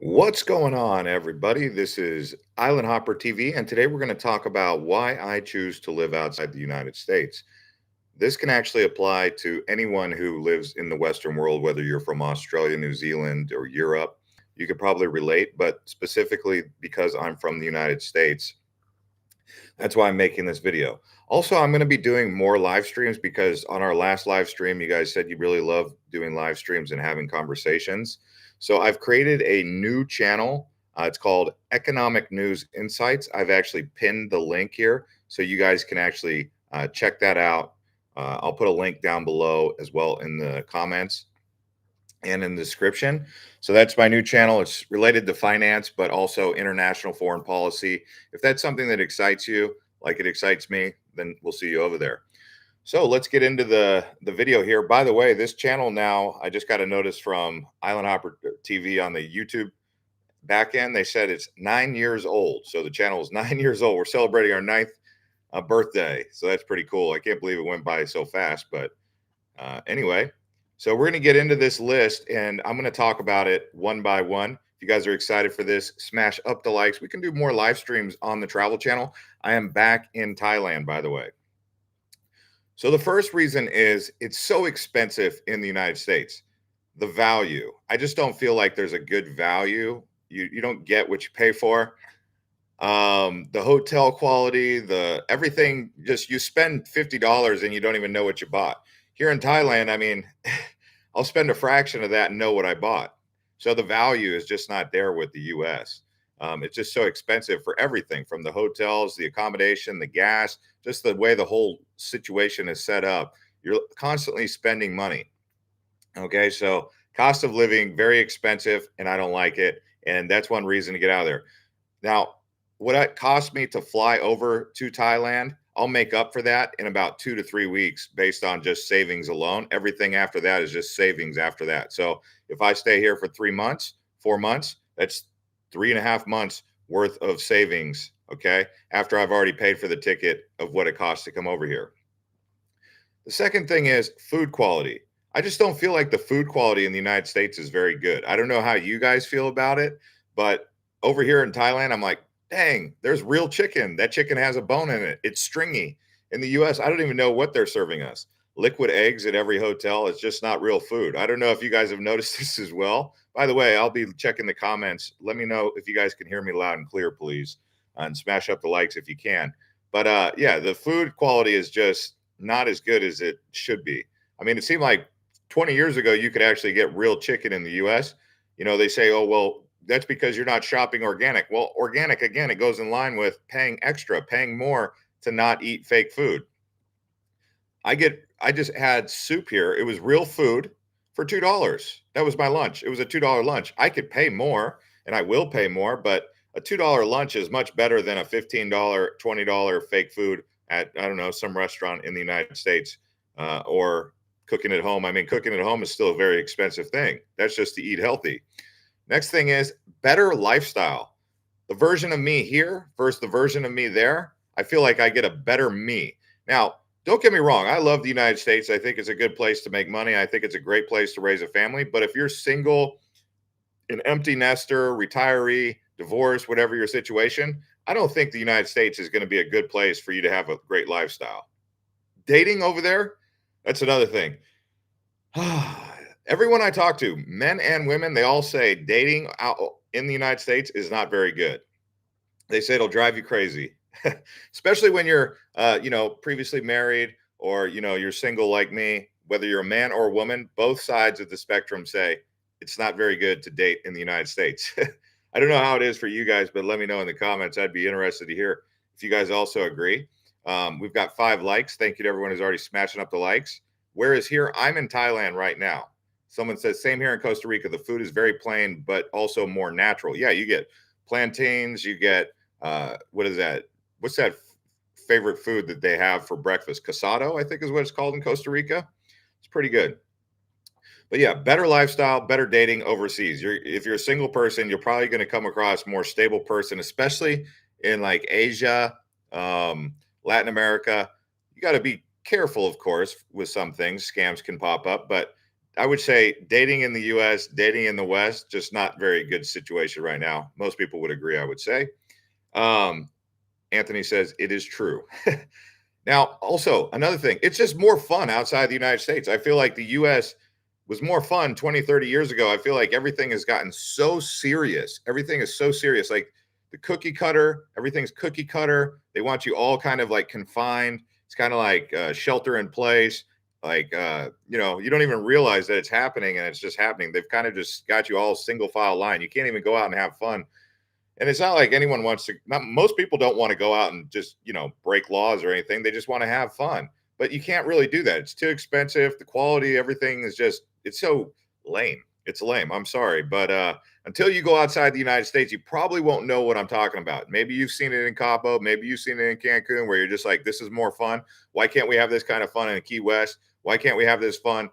What's going on, everybody? This is Island Hopper TV, and today we're going to talk about why I choose to live outside the United States. This can actually apply to anyone who lives in the Western world, whether you're from Australia, New Zealand, or Europe. You could probably relate, but specifically because I'm from the United States, that's why I'm making this video. Also, I'm going to be doing more live streams because on our last live stream, you guys said you really love doing live streams and having conversations. So I've created a new channel. It's called Economic News Insights. I've actually pinned the link here so you guys can actually check that out. I'll put a link down below as well in the comments and in the description. So that's my new channel. It's related to finance, but also international foreign policy. If that's something that excites you, like it excites me, then we'll see you over there. So let's get into the video here. By the way, this channel now, I just got a notice from Island Hopper TV on the YouTube back end. They said it's 9 years old. So the channel is 9 years old. We're celebrating our ninth birthday. So that's pretty cool. I can't believe it went by so fast. But anyway, so we're going to get into this list and I'm going to talk about it one by one. If you guys are excited for this, smash up the likes. We can do more live streams on the travel channel. I am back in Thailand, by the way. So the first reason is it's so expensive in the United States. The value. I just don't feel like there's a good value. You don't get what you pay for. The hotel quality, the everything, just you spend $50 and you don't even know what you bought. Here in Thailand, I mean, I'll spend a fraction of that and know what I bought. So the value is just not there with the US. It's just so expensive for everything from the hotels, the accommodation, the gas, just the way the whole situation is set up. You're constantly spending money. Okay. So cost of living, very expensive, and I don't like it. And that's one reason to get out of there. Now, what it cost me to fly over to Thailand, I'll make up for that in about 2 to 3 weeks based on just savings alone. Everything after that is just savings after that. So if I stay here for 3 months, 4 months, that's 3.5 months worth of savings. Okay. After I've already paid for the ticket of what it costs to come over here. The second thing is food quality. I just don't feel like the food quality in the United States is very good. I don't know how you guys feel about it, but over here in Thailand, I'm like, dang, there's real chicken. That chicken has a bone in it. It's stringy. In the US, I don't even know what they're serving us. Liquid eggs at every hotel. It's just not real food. I don't know if you guys have noticed this as well. By the way, I'll be checking the comments. Let me know if you guys can hear me loud and clear, please. And smash up the likes if you can. But yeah, the food quality is just not as good as it should be. I mean, it seemed like 20 years ago you could actually get real chicken in the US. You know, they say, "Oh, well, that's because you're not shopping organic." Well, organic again, it goes in line with paying extra, paying more to not eat fake food. I just had soup here. It was real food for $2. That was my lunch. It was a $2 lunch. I could pay more and I will pay more, but a $2 lunch is much better than a $15, $20 fake food at, I don't know, some restaurant in the United States or cooking at home. I mean, cooking at home is still a very expensive thing. That's just to eat healthy. Next thing is better lifestyle. The version of me here versus the version of me there, I feel like I get a better me. Now, don't get me wrong. I love the United States. I think it's a good place to make money. I think it's a great place to raise a family. But if you're single, an empty nester, retiree, divorce, whatever your situation, I don't think the United States is going to be a good place for you to have a great lifestyle. Dating over there, that's another thing. Everyone I talk to, men and women, they all say dating out in the United States is not very good. They say it'll drive you crazy, especially when you're, previously married or, you're single like me, whether you're a man or a woman, both sides of the spectrum say it's not very good to date in the United States. I don't know how it is for you guys, but let me know in the comments. I'd be interested to hear if you guys also agree. We've got 5 likes. Thank you to everyone who's already smashing up the likes. Whereas here, I'm in Thailand right now. Someone says, same here in Costa Rica. The food is very plain, but also more natural. Yeah, you get plantains, you get, what is that? What's that favorite food that they have for breakfast? Casado, I think is what it's called in Costa Rica. It's pretty good. But yeah, better lifestyle, better dating overseas. If you're a single person, you're probably going to come across more stable person, especially in like Asia, Latin America. You got to be careful, of course, with some things. Scams can pop up, but I would say dating in the US, dating in the West, just not very good situation right now. Most people would agree, I would say. Um, Anthony says it is true. Now, also another thing, it's just more fun outside the United States. I feel like the US was more fun 20, 30 years ago. I feel like everything has gotten so serious. Everything is so serious. Like the cookie cutter, everything's cookie cutter. They want you all kind of like confined. It's kind of like shelter in place. Like, you don't even realize that it's happening and it's just happening. They've kind of just got you all single file line. You can't even go out and have fun, and it's not like anyone wants to, not, most people don't want to go out and just, break laws or anything. They just want to have fun. But you can't really do that. It's too expensive. The quality, everything is just, it's so lame. It's lame. I'm sorry. But until you go outside the United States, you probably won't know what I'm talking about. Maybe you've seen it in Cabo. Maybe you've seen it in Cancun where you're just like, this is more fun. Why can't we have this kind of fun in Key West? Why can't we have this fun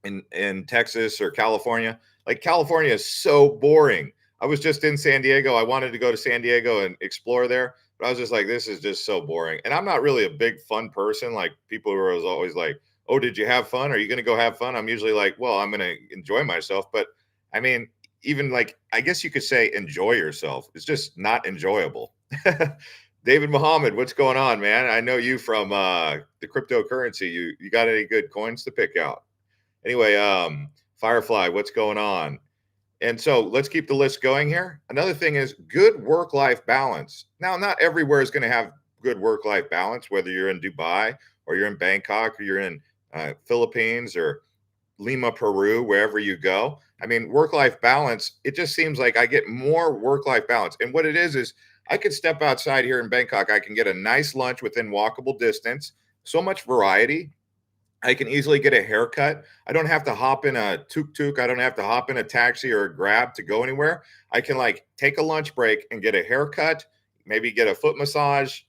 in Texas or California? Like California is so boring. I was just in San Diego. I wanted to go to San Diego and explore there, but I was just like, this is just so boring. And I'm not really a big fun person. Like people who are always like, oh, did you have fun? Are you going to go have fun? I'm usually like, well, I'm going to enjoy myself. But I mean, even like, I guess you could say enjoy yourself. It's just not enjoyable. David Muhammad, what's going on, man? I know you from the cryptocurrency. You got any good coins to pick out? Anyway, Firefly, what's going on? And so let's keep the list going here. Another thing is good work life balance. Now, not everywhere is going to have good work life balance, whether you're in Dubai or you're in Bangkok or you're in Philippines or Lima, Peru, wherever you go. I mean, work life balance, it just seems like I get more work life balance. And what it is I could step outside here in Bangkok. I can get a nice lunch within walkable distance, so much variety. I can easily get a haircut. I don't have to hop in a tuk-tuk. I don't have to hop in a taxi or a Grab to go anywhere. I can like take a lunch break and get a haircut, maybe get a foot massage,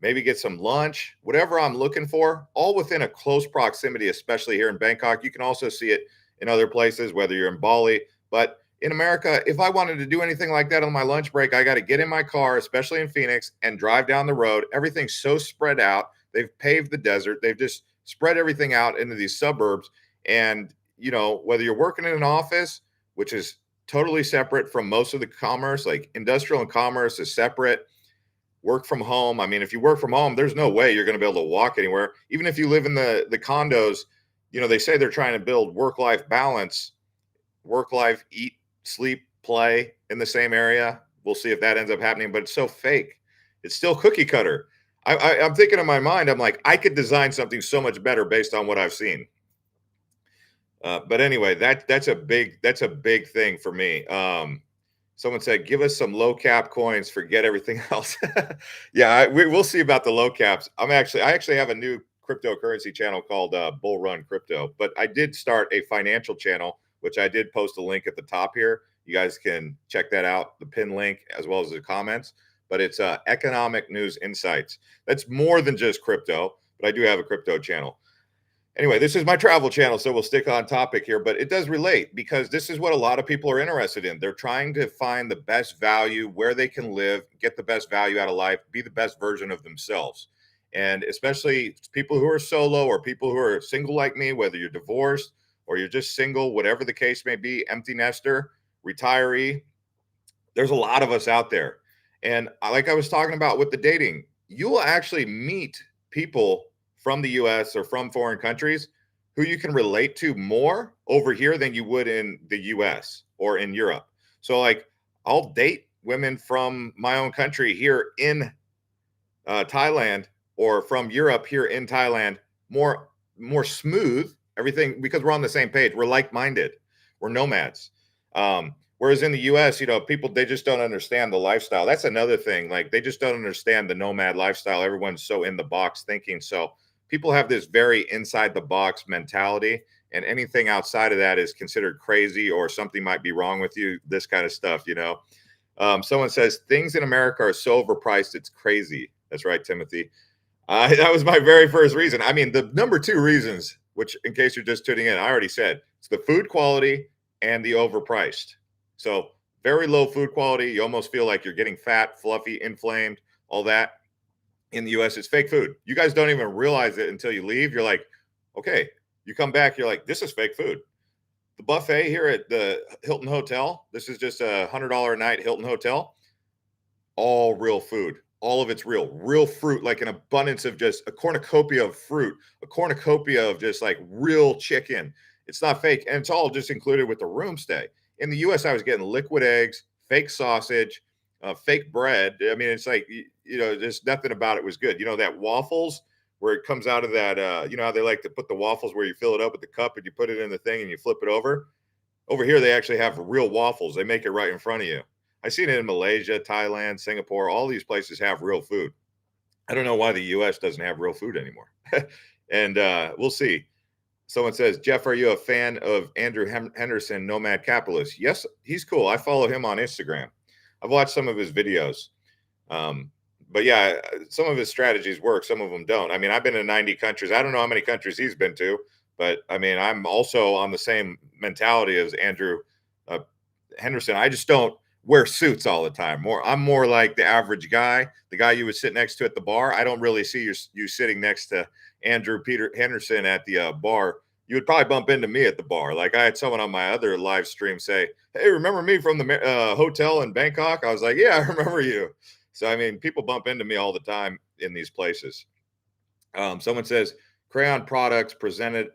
maybe get some lunch, whatever I'm looking for, all within a close proximity, especially here in Bangkok. You can also see it in other places, whether you're in Bali. But in America, if I wanted to do anything like that on my lunch break, I got to get in my car, especially in Phoenix, and drive down the road. Everything's so spread out. They've paved the desert. They've just spread everything out into these suburbs. And, whether you're working in an office, which is totally separate from most of the commerce, like industrial and commerce is separate. Work from home. I mean, if you work from home, there's no way you're going to be able to walk anywhere. Even if you live in the condos, they say they're trying to build work-life balance, work-life, eat, sleep, play in the same area. We'll see if that ends up happening, but it's so fake. It's still cookie cutter. I'm thinking in my mind, I'm like, I could design something so much better based on what I've seen. But anyway, that's a big thing for me. Someone said, give us some low cap coins, forget everything else. Yeah, we'll see about the low caps. I actually have a new cryptocurrency channel called Bull Run Crypto, but I did start a financial channel, which I did post a link at the top here. You guys can check that out, the pin link, as well as the comments. But it's economic news insights. That's more than just crypto, but I do have a crypto channel. Anyway, this is my travel channel, so we'll stick on topic here, but it does relate because this is what a lot of people are interested in. They're trying to find the best value, where they can live, get the best value out of life, be the best version of themselves. And especially people who are solo or people who are single like me, whether you're divorced or you're just single, whatever the case may be, empty nester, retiree, there's a lot of us out there. And like I was talking about with the dating, you will actually meet people from the US or from foreign countries who you can relate to more over here than you would in the US or in Europe. So, like, I'll date women from my own country here in Thailand, or from Europe here in Thailand, more smooth, everything, because we're on the same page. We're like-minded. We're nomads. Whereas in the US, people, they just don't understand the lifestyle. That's another thing. Like, they just don't understand the nomad lifestyle. Everyone's so in the box thinking. So people have this very inside the box mentality, and anything outside of that is considered crazy or something might be wrong with you, this kind of stuff. Someone says things in America are so overpriced, it's crazy. That's right, Timothy. That was my very first reason. I mean, the number two reasons, which in case you're just tuning in, I already said, it's the food quality and the overpriced. So very low food quality. You almost feel like you're getting fat, fluffy, inflamed, all that. In the US, it's fake food. You guys don't even realize it until you leave. You're like, okay, You come back, you're like, this is fake food. The buffet here at the Hilton Hotel, this is just $100 a night Hilton Hotel, all real food. All of it's real fruit, like an abundance of just a cornucopia of fruit, a cornucopia of just like real chicken. It's not fake. And it's all just included with the room stay. In the US, I was getting liquid eggs, fake sausage, fake bread. I mean, it's like, just nothing about it was good. You know, that waffles where it comes out of that, you know how they like to put the waffles where you fill it up with the cup and you put it in the thing and you flip it over? Over here, they actually have real waffles. They make it right in front of you. I've seen it in Malaysia, Thailand, Singapore. All these places have real food. I don't know why the US doesn't have real food anymore. And we'll see. Someone says, Jeff, are you a fan of Andrew Henderson, Nomad Capitalist? Yes, he's cool. I follow him on Instagram. I've watched some of his videos. But yeah, some of his strategies work, some of them don't. I mean, I've been in 90 countries. I don't know how many countries he's been to, but I mean, I'm also on the same mentality as Andrew uh, Henderson. I just don't wear suits all the time. I'm more like the average guy, the guy you would sit next to at the bar. I don't really see you sitting next to Andrew Peter Henderson at the bar. You would probably bump into me at the bar. Like I had someone on my other live stream say, "Hey, remember me from the hotel in Bangkok?" I was like, "Yeah, I remember you." So I mean, people bump into me all the time in these places. Someone says crayon products presented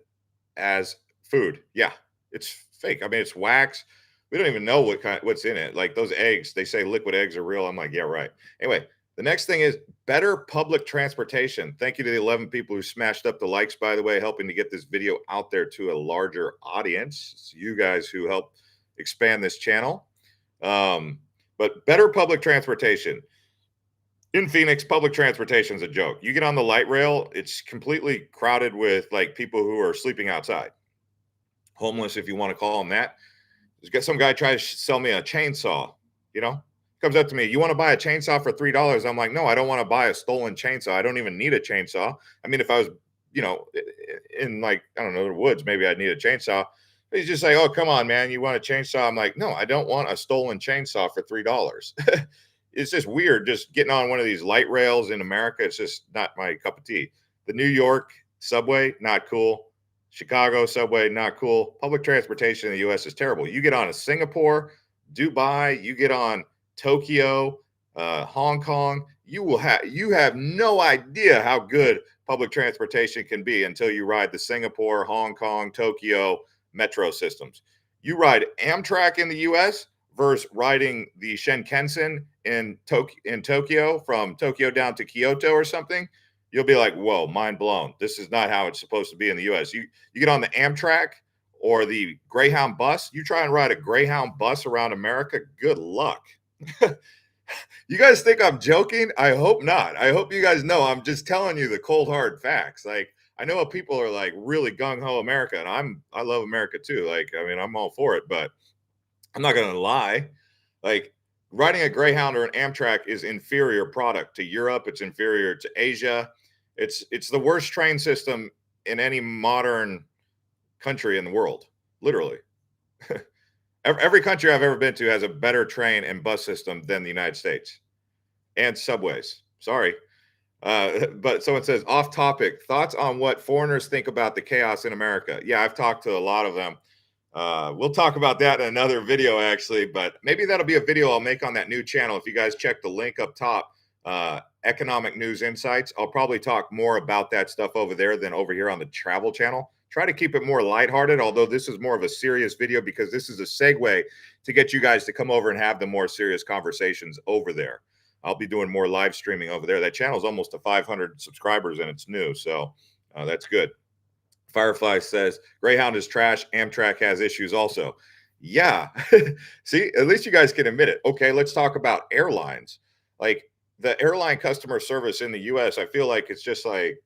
as food. Yeah, it's fake. I mean, it's wax. We don't even know what's in it. Like those eggs, they say liquid eggs are real. I'm like, yeah, right. Anyway, the next thing is better public transportation. Thank you to the 11 people who smashed up the likes, by the way, helping to get this video out there to a larger audience. It's you guys who help expand this channel. But better public transportation. In Phoenix, public transportation is a joke. You get on the light rail, it's completely crowded with like people who are sleeping outside, homeless, if you want to call them that. There's got some guy try to sell me a chainsaw. You know, comes up to me, you want to buy a chainsaw for $3? I'm like, no, I don't want to buy a stolen chainsaw. I don't even need a chainsaw. I mean, if I was, in like I don't know the woods, maybe I'd need a chainsaw. But he's just like, oh, come on, man, you want a chainsaw? I'm like, no, I don't want a stolen chainsaw for $3. It's just weird just getting on one of these light rails in America. It's just not my cup of tea. The New York subway, not cool. Chicago subway, not cool. Public transportation in the US is terrible. You get on a Singapore, Dubai, you get on Tokyo, Hong Kong, you have no idea how good public transportation can be until you ride the Singapore, Hong Kong, Tokyo metro systems. You ride Amtrak in the US versus riding the Shinkansen in Tokyo from Tokyo down to Kyoto or something, you'll be like, whoa, mind blown. This is not how it's supposed to be in the US. You get on the Amtrak or the Greyhound bus, you try and ride a Greyhound bus around America, good luck. You guys think I'm joking? I hope not. I hope you guys know I'm just telling you the cold hard facts. Like I know people are like really gung ho America, and I love America too. Like I mean, I'm all for it, but I'm not going to lie. Like riding a Greyhound or an Amtrak is inferior product to Europe. It's inferior to Asia. It's the worst train system in any modern country in the world. Literally, every country I've ever been to has a better train and bus system than the United States and subways. Sorry. But someone says off topic thoughts on what foreigners think about the chaos in America. Yeah, I've talked to a lot of them. We'll talk about that in another video, actually, but maybe that'll be a video I'll make on that new channel. If you guys check the link up top, Economic News Insights, I'll probably talk more about that stuff over there than over here on the travel channel. Try to keep it more lighthearted, although this is more of a serious video because this is a segue to get you guys to come over and have the more serious conversations over there. I'll be doing more live streaming over there. That channel is almost to 500 subscribers and it's new, so that's good. Firefly says Greyhound is trash. Amtrak has issues also. Yeah. See, at least you guys can admit it. Okay, let's talk about airlines. Like the airline customer service in the US, I feel like it's just like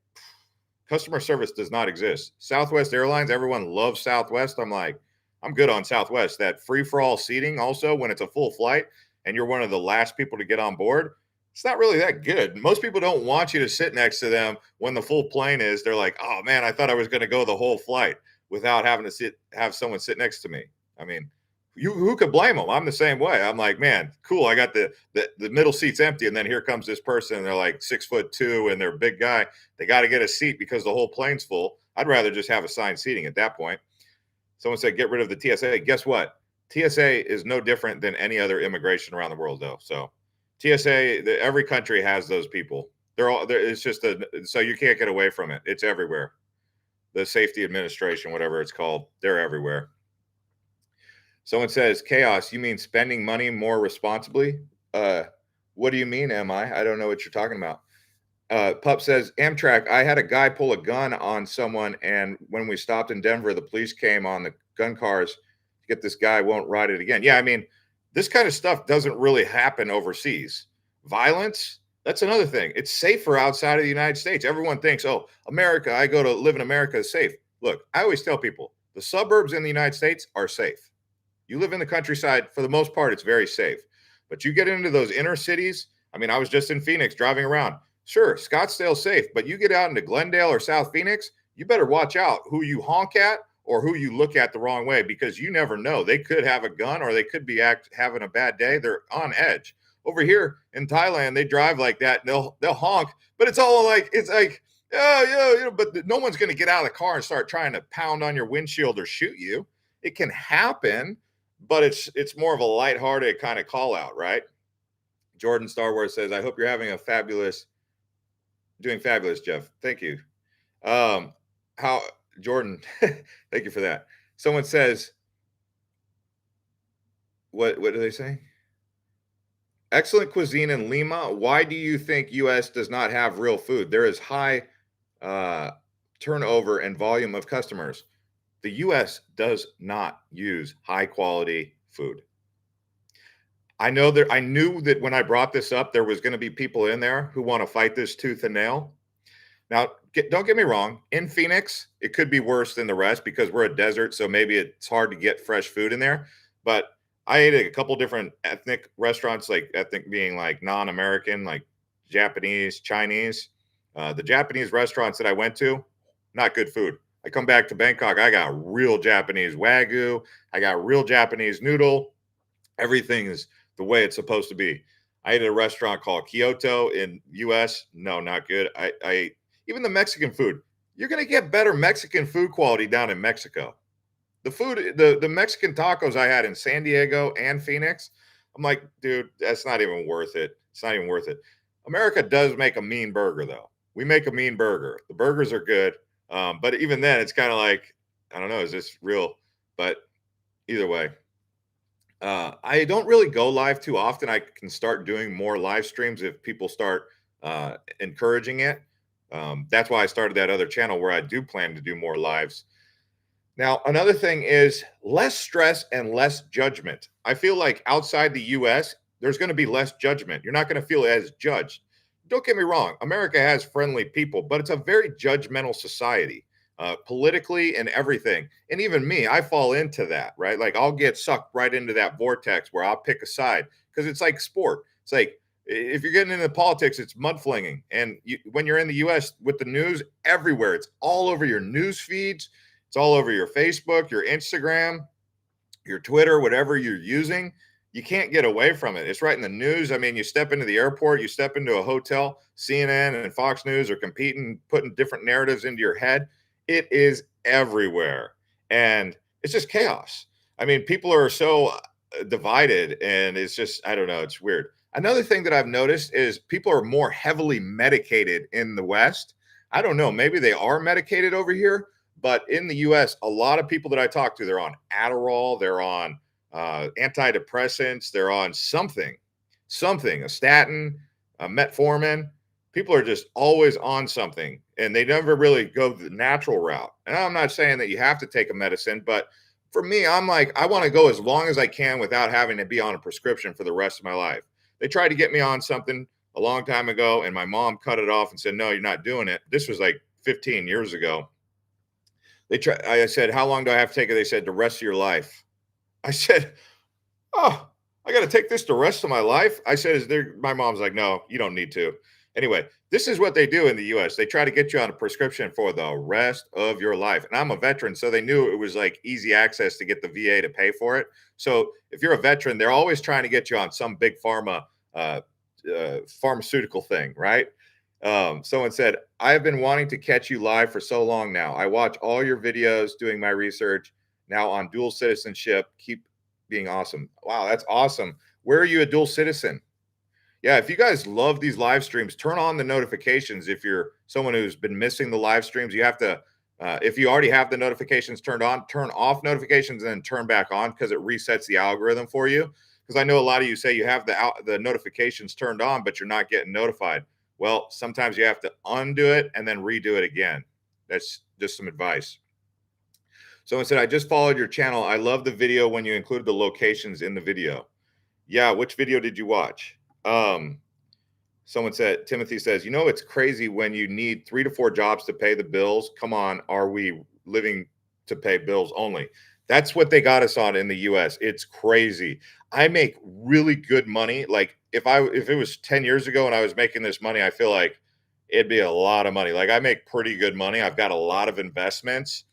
customer service does not exist. Southwest Airlines, everyone loves Southwest. I'm like, I'm good on Southwest. That free for all seating also when it's a full flight and you're one of the last people to get on board, it's not really that good. Most people don't want you to sit next to them when the full plane is. They're like, oh man, I thought I was going to go the whole flight without having to have someone sit next to me. I mean, who could blame them? I'm the same way. I'm like, man, cool. I got the middle seat's empty. And then here comes this person and they're like 6'2" and they're a big guy. They got to get a seat because the whole plane's full. I'd rather just have assigned seating at that point. Someone said get rid of the TSA. Guess what? TSA is no different than any other immigration around the world, though. So TSA, every country has those people. They're all there. It's just so you can't get away from it. It's everywhere. The safety administration, whatever it's called, they're everywhere. Someone says chaos. You mean spending money more responsibly? Uh, what do you mean, am I? I don't know what you're talking about. Pup says, Amtrak, I had a guy pull a gun on someone, and when we stopped in Denver, the police came on the gun cars to get this guy, won't ride it again. Yeah, I mean, this kind of stuff doesn't really happen overseas. Violence, that's another thing. It's safer outside of the United States. Everyone thinks, oh, America, I go to live in America is safe. Look, I always tell people the suburbs in the United States are safe. You live in the countryside, for the most part, it's very safe. But you get into those inner cities. I mean, I was just in Phoenix driving around. Sure, Scottsdale's safe, but you get out into Glendale or South Phoenix, you better watch out who you honk at or who you look at the wrong way, because you never know. They could have a gun or they could be having a bad day. They're on edge. Over here in Thailand, they drive like that. And they'll honk, but it's all like but no one's going to get out of the car and start trying to pound on your windshield or shoot you. It can happen, but it's more of a lighthearted kind of call out, right? Jordan Star Wars says, I hope you're having a doing fabulous, Jeff. Thank you. How Jordan, thank you for that. Someone says, what do they say? Excellent cuisine in Lima. Why do you think US does not have real food? There is high turnover and volume of customers. The US does not use high quality food. I knew that when I brought this up, there was going to be people in there who want to fight this tooth and nail. Now, don't get me wrong. In Phoenix, it could be worse than the rest because we're a desert, so maybe it's hard to get fresh food in there. But I ate at a couple different ethnic restaurants, like ethnic being like non-American, like Japanese, Chinese. The Japanese restaurants that I went to, not good food. I come back to Bangkok, I got real Japanese Wagyu. I got real Japanese noodle. Everything is the way it's supposed to be. I ate at a restaurant called Kyoto in US. No, not good. I even the Mexican food. You're going to get better Mexican food quality down in Mexico. The Mexican tacos I had in San Diego and Phoenix, I'm like, dude, that's not even worth it. It's not even worth it. America does make a mean burger, though. We make a mean burger. The burgers are good, but even then, it's kind of like, I don't know, is this real? But either way, I don't really go live too often. I can start doing more live streams if people start encouraging it. That's why I started that other channel where I do plan to do more lives. Now, another thing is less stress and less judgment. I feel like outside the US, there's going to be less judgment. You're not going to feel as judged. Don't get me wrong, America has friendly people, but it's a very judgmental society, politically and everything. And even me, I fall into that, right? Like I'll get sucked right into that vortex where I'll pick a side because it's like sport. It's like if you're getting into politics, it's mudflinging. And when you're in the US with the news everywhere, it's all over your news feeds. It's all over your Facebook, your Instagram, your Twitter, whatever you're using. You can't get away from it. It's right in the news. I mean, you step into the airport, you step into a hotel, CNN and Fox News are competing, putting different narratives into your head. It is everywhere. And it's just chaos. I mean, people are so divided and it's just, I don't know, it's weird. Another thing that I've noticed is people are more heavily medicated in the West. I don't know, maybe they are medicated over here, but in the US, a lot of people that I talk to, they're on Adderall, they're on antidepressants, they're on something, a statin, a metformin. People are just always on something and they never really go the natural route. And I'm not saying that you have to take a medicine, but for me, I'm like, I want to go as long as I can without having to be on a prescription for the rest of my life. They tried to get me on something a long time ago, and my mom cut it off and said, no, you're not doing it. This was like 15 years ago. I said, how long do I have to take it? They said, the rest of your life. I said, oh, I got to take this the rest of my life. I said, my mom's like, no, you don't need to. Anyway, this is what they do in the US. They try to get you on a prescription for the rest of your life. And I'm a veteran, so they knew it was like easy access to get the VA to pay for it. So if you're a veteran, they're always trying to get you on some big pharmaceutical thing, right? Someone said, I have been wanting to catch you live for so long now. I watch all your videos doing my research now on dual citizenship. Keep being awesome. Wow, that's awesome. Where are you a dual citizen? Yeah, if you guys love these live streams, turn on the notifications. If you're someone who's been missing the live streams, you have to, if you already have the notifications turned on, turn off notifications and then turn back on because it resets the algorithm for you. Because I know a lot of you say you have the notifications turned on, but you're not getting notified. Well, sometimes you have to undo it and then redo it again. That's just some advice. Someone said, I just followed your channel. I love the video when you included the locations in the video. Yeah, which video did you watch? Someone said, Timothy says, it's crazy when you need 3 to 4 jobs to pay the bills. Come on, are we living to pay bills only? That's what they got us on in the US. It's crazy. I make really good money. Like if it was 10 years ago and I was making this money, I feel like it'd be a lot of money. Like I make pretty good money. I've got a lot of investments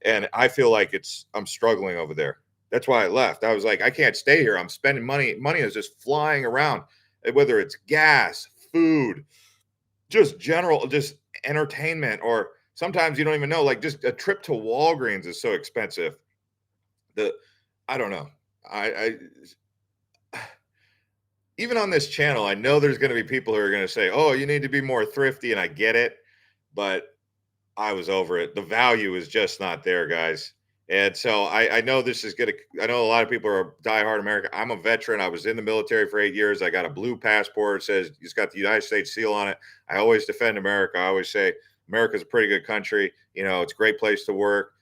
and I feel like I'm struggling over there. That's why I left. I was like, I can't stay here. I'm spending money. Money is just flying around, whether it's gas, food, just entertainment, or sometimes you don't even know. Like just a trip to Walgreens is so expensive. I don't know. I even on this channel, I know there's going to be people who are going to say, "Oh, you need to be more thrifty," and I get it, but I was over it. The value is just not there, guys. And so I know this is going to, I know a lot of people are diehard American. I'm a veteran. I was in the military for 8 years. I got a blue passport. It says it's got the United States seal on it. I always defend America. I always say America's a pretty good country. It's a great place to work.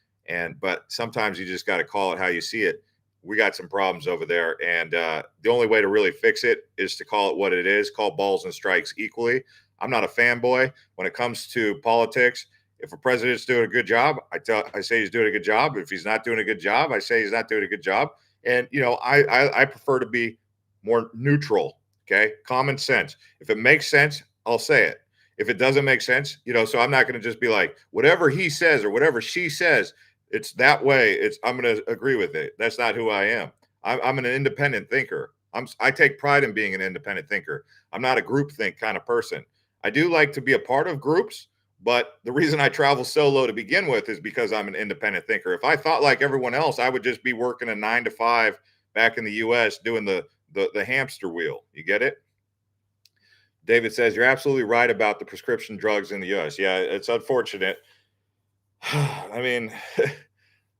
But sometimes you just got to call it how you see it. We got some problems over there. And the only way to really fix it is to call it what it is, call balls and strikes equally. I'm not a fanboy when it comes to politics. If a president's doing a good job, I say he's doing a good job. If he's not doing a good job, I say he's not doing a good job. And I prefer to be more neutral. Okay, common sense. If it makes sense, I'll say it. If it doesn't make sense, so I'm not going to just be like whatever he says or whatever she says. It's that way. I'm going to agree with it. That's not who I am. I'm an independent thinker. I take pride in being an independent thinker. I'm not a groupthink kind of person. I do like to be a part of groups. But the reason I travel solo to begin with is because I'm an independent thinker. If I thought like everyone else, I would just be working a 9 to 5 back in the US doing the hamster wheel. You get it? David says, you're absolutely right about the prescription drugs in the US. Yeah, it's unfortunate. I mean,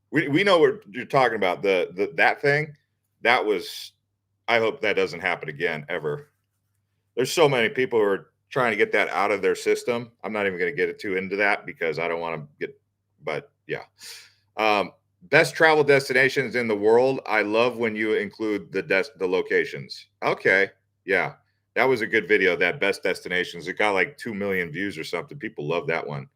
we know what you're talking about. That thing, that was, I hope that doesn't happen again ever. There's so many people who are trying to get that out of their system. I'm not even going to get too into that because I don't want to but yeah. Best travel destinations in the world. I love when you include the locations. Okay. Yeah. That was a good video. That best destinations. It got like 2 million views or something. People love that one.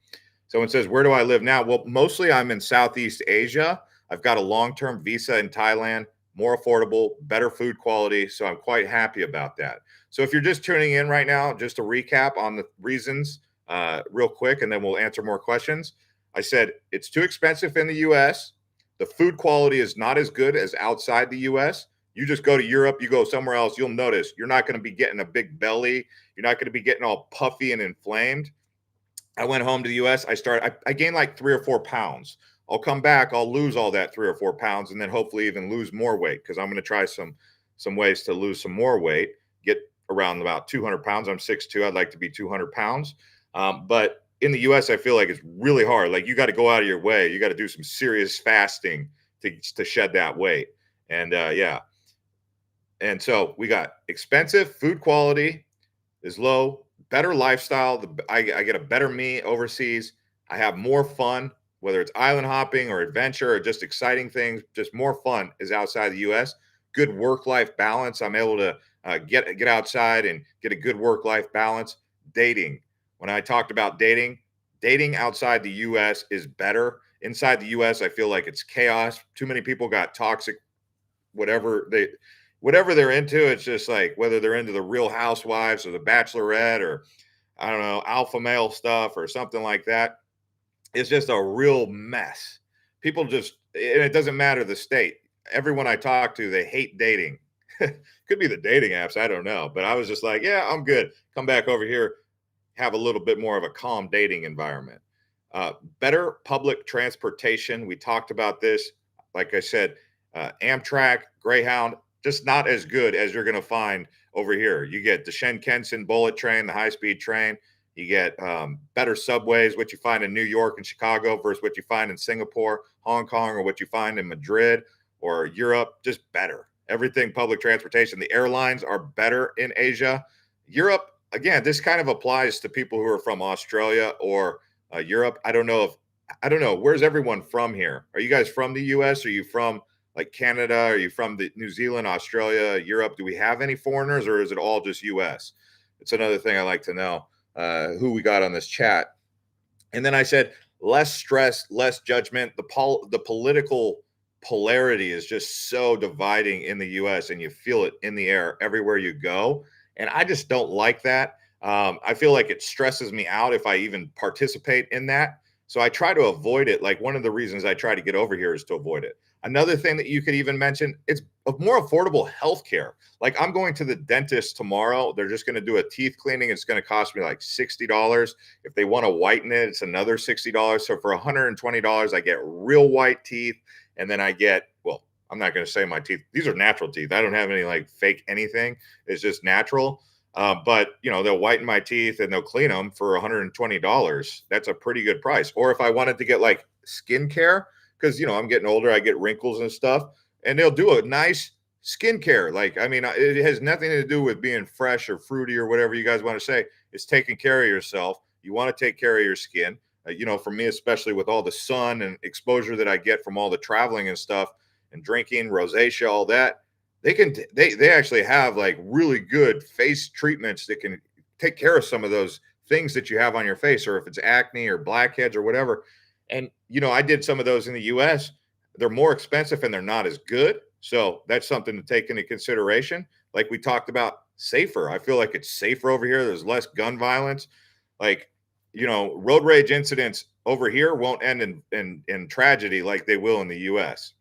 Someone says, where do I live now? Well, mostly I'm in Southeast Asia. I've got a long-term visa in Thailand, more affordable, better food quality. So I'm quite happy about that. So if you're just tuning in right now, just to recap on the reasons real quick, and then we'll answer more questions. I said it's too expensive in the US. The food quality is not as good as outside the US. You just go to Europe, you go somewhere else, you'll notice you're not going to be getting a big belly. You're not going to be getting all puffy and inflamed. I went home to the US. I gained like 3 or 4 pounds. I'll come back, I'll lose all that 3 or 4 pounds, and then hopefully even lose more weight because I'm going to try some ways to lose some more weight, get around about 200 pounds. I'm 6'2". I'd like to be 200 pounds. But in the US, I feel like it's really hard. Like you got to go out of your way. You got to do some serious fasting to shed that weight. And yeah. And so we got expensive food quality is low, better lifestyle. I get a better me overseas. I have more fun, whether it's island hopping or adventure or just exciting things, just more fun is outside the US. Good work-life balance. I'm able to get outside and get a good work-life balance. Dating. When I talked about dating outside the US is better. Inside the US, I feel like it's chaos. Too many people got toxic, whatever they're into. It's just like whether they're into the Real Housewives or the Bachelorette or I don't know, alpha male stuff or something like that. It's just a real mess. People just, and it doesn't matter the state. Everyone I talk to, they hate dating. Could be the dating apps. I don't know. But I was just like, yeah, I'm good. Come back over here. have a little bit more of a calm dating environment. Uh, Better public transportation. We talked about this. Like I said, Amtrak, Greyhound, just not as good as you're going to find over here. You get the Shinkansen bullet train, the high speed train. You get better subways, what you find in New York and Chicago versus what you find in Singapore, Hong Kong, or what you find in Madrid or Europe. Just better. Everything public transportation. The airlines are better in Asia. Europe, again, this kind of applies to people who are from Australia or Europe. I don't know. Where's everyone from here? Are you guys from the US? Are you from like Canada? Are you from the New Zealand, Australia, Europe? Do we have any foreigners or is it all just US? It's another thing I like to know who we got on this chat. And then I said, less stress, less judgment. The political polarity is just so dividing in the US and you feel it in the air everywhere you go. And I just don't like that. I feel like it stresses me out if I even participate in that. So I try to avoid it. Like one of the reasons I try to get over here is to avoid it. Another thing that you could even mention, it's a more affordable healthcare. Like I'm going to the dentist tomorrow. They're just going to do a teeth cleaning. It's going to cost me like $60. If they want to whiten it, it's another $60. So for $120, I get real white teeth. And then I get, well, I'm not going to say my teeth. These are natural teeth. I don't have any like fake anything. It's just natural. But you know, they'll whiten my teeth and they'll clean them for $120. That's a pretty good price. Or if I wanted to get like skincare, because you know I'm getting older, I get wrinkles and stuff, and they'll do a nice skincare. Like, I mean, it has nothing to do with being fresh or fruity or whatever you guys want to say. It's taking care of yourself. You want to take care of your skin. You know, for me, especially with all the sun and exposure that I get from all the traveling and stuff and drinking, rosacea, all that, they actually have like really good face treatments that can take care of some of those things that you have on your face, or if it's acne or blackheads or whatever. And you know, I did some of those in the US. They're more expensive and they're not as good. So that's something to take into consideration. Like we talked about, safer. I feel like it's safer over here. There's less gun violence. Like, you know, road rage incidents over here won't end in tragedy like they will in the US.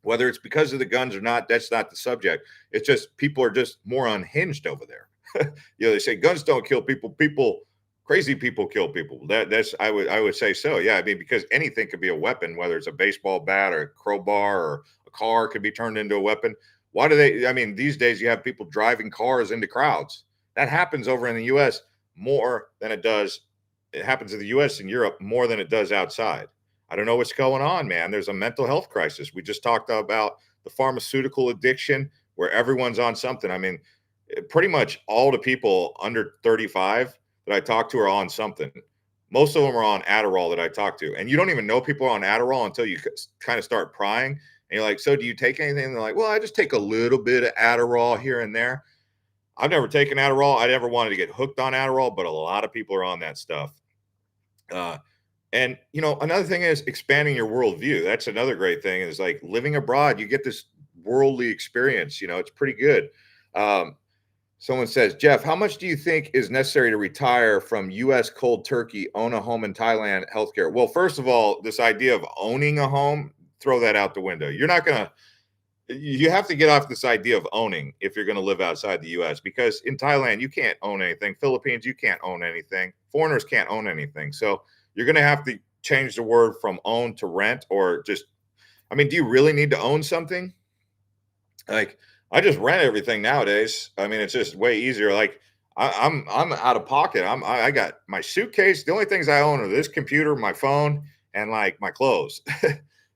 Whether it's because of the guns or not, that's not the subject. It's just people are just more unhinged over there. You know, they say guns don't kill people. Crazy people kill people. That's I would say so. Yeah, I mean, because anything could be a weapon, whether it's a baseball bat or a crowbar or a car could be turned into a weapon. Why do they? I mean, these days you have people driving cars into crowds. That happens over in the U.S. more than it does. It happens in the U.S. and Europe more than it does outside. I don't know what's going on, man. There's a mental health crisis. We just talked about the pharmaceutical addiction where everyone's on something. I mean, pretty much all the people under 35 that I talk to are on something. Most of them are on Adderall that I talk to. And you don't even know people are on Adderall until you kind of start prying. And you're like, so do you take anything? And they're like, well, I just take a little bit of Adderall here and there. I've never taken Adderall. I never wanted to get hooked on Adderall, but a lot of people are on that stuff. Uh, and you know, another thing is expanding your worldview. That's another great thing is like living abroad. You get this worldly experience. You know, it's pretty good. Um, Someone says, Jeff, how much do you think is necessary to retire from U.S. cold turkey, own a home in Thailand, healthcare? Well, first of all, this idea of owning a home, throw that out the window. You're not going to, you have to get off this idea of owning if you're going to live outside the U.S. because in Thailand, you can't own anything. Philippines, you can't own anything. Foreigners can't own anything. So you're going to have to change the word from own to rent or just, I mean, do you really need to own something? Like, I just rent everything nowadays. I mean, it's just way easier. Like, I'm out of pocket. I got my suitcase. The only things I own are this computer, my phone, and like my clothes.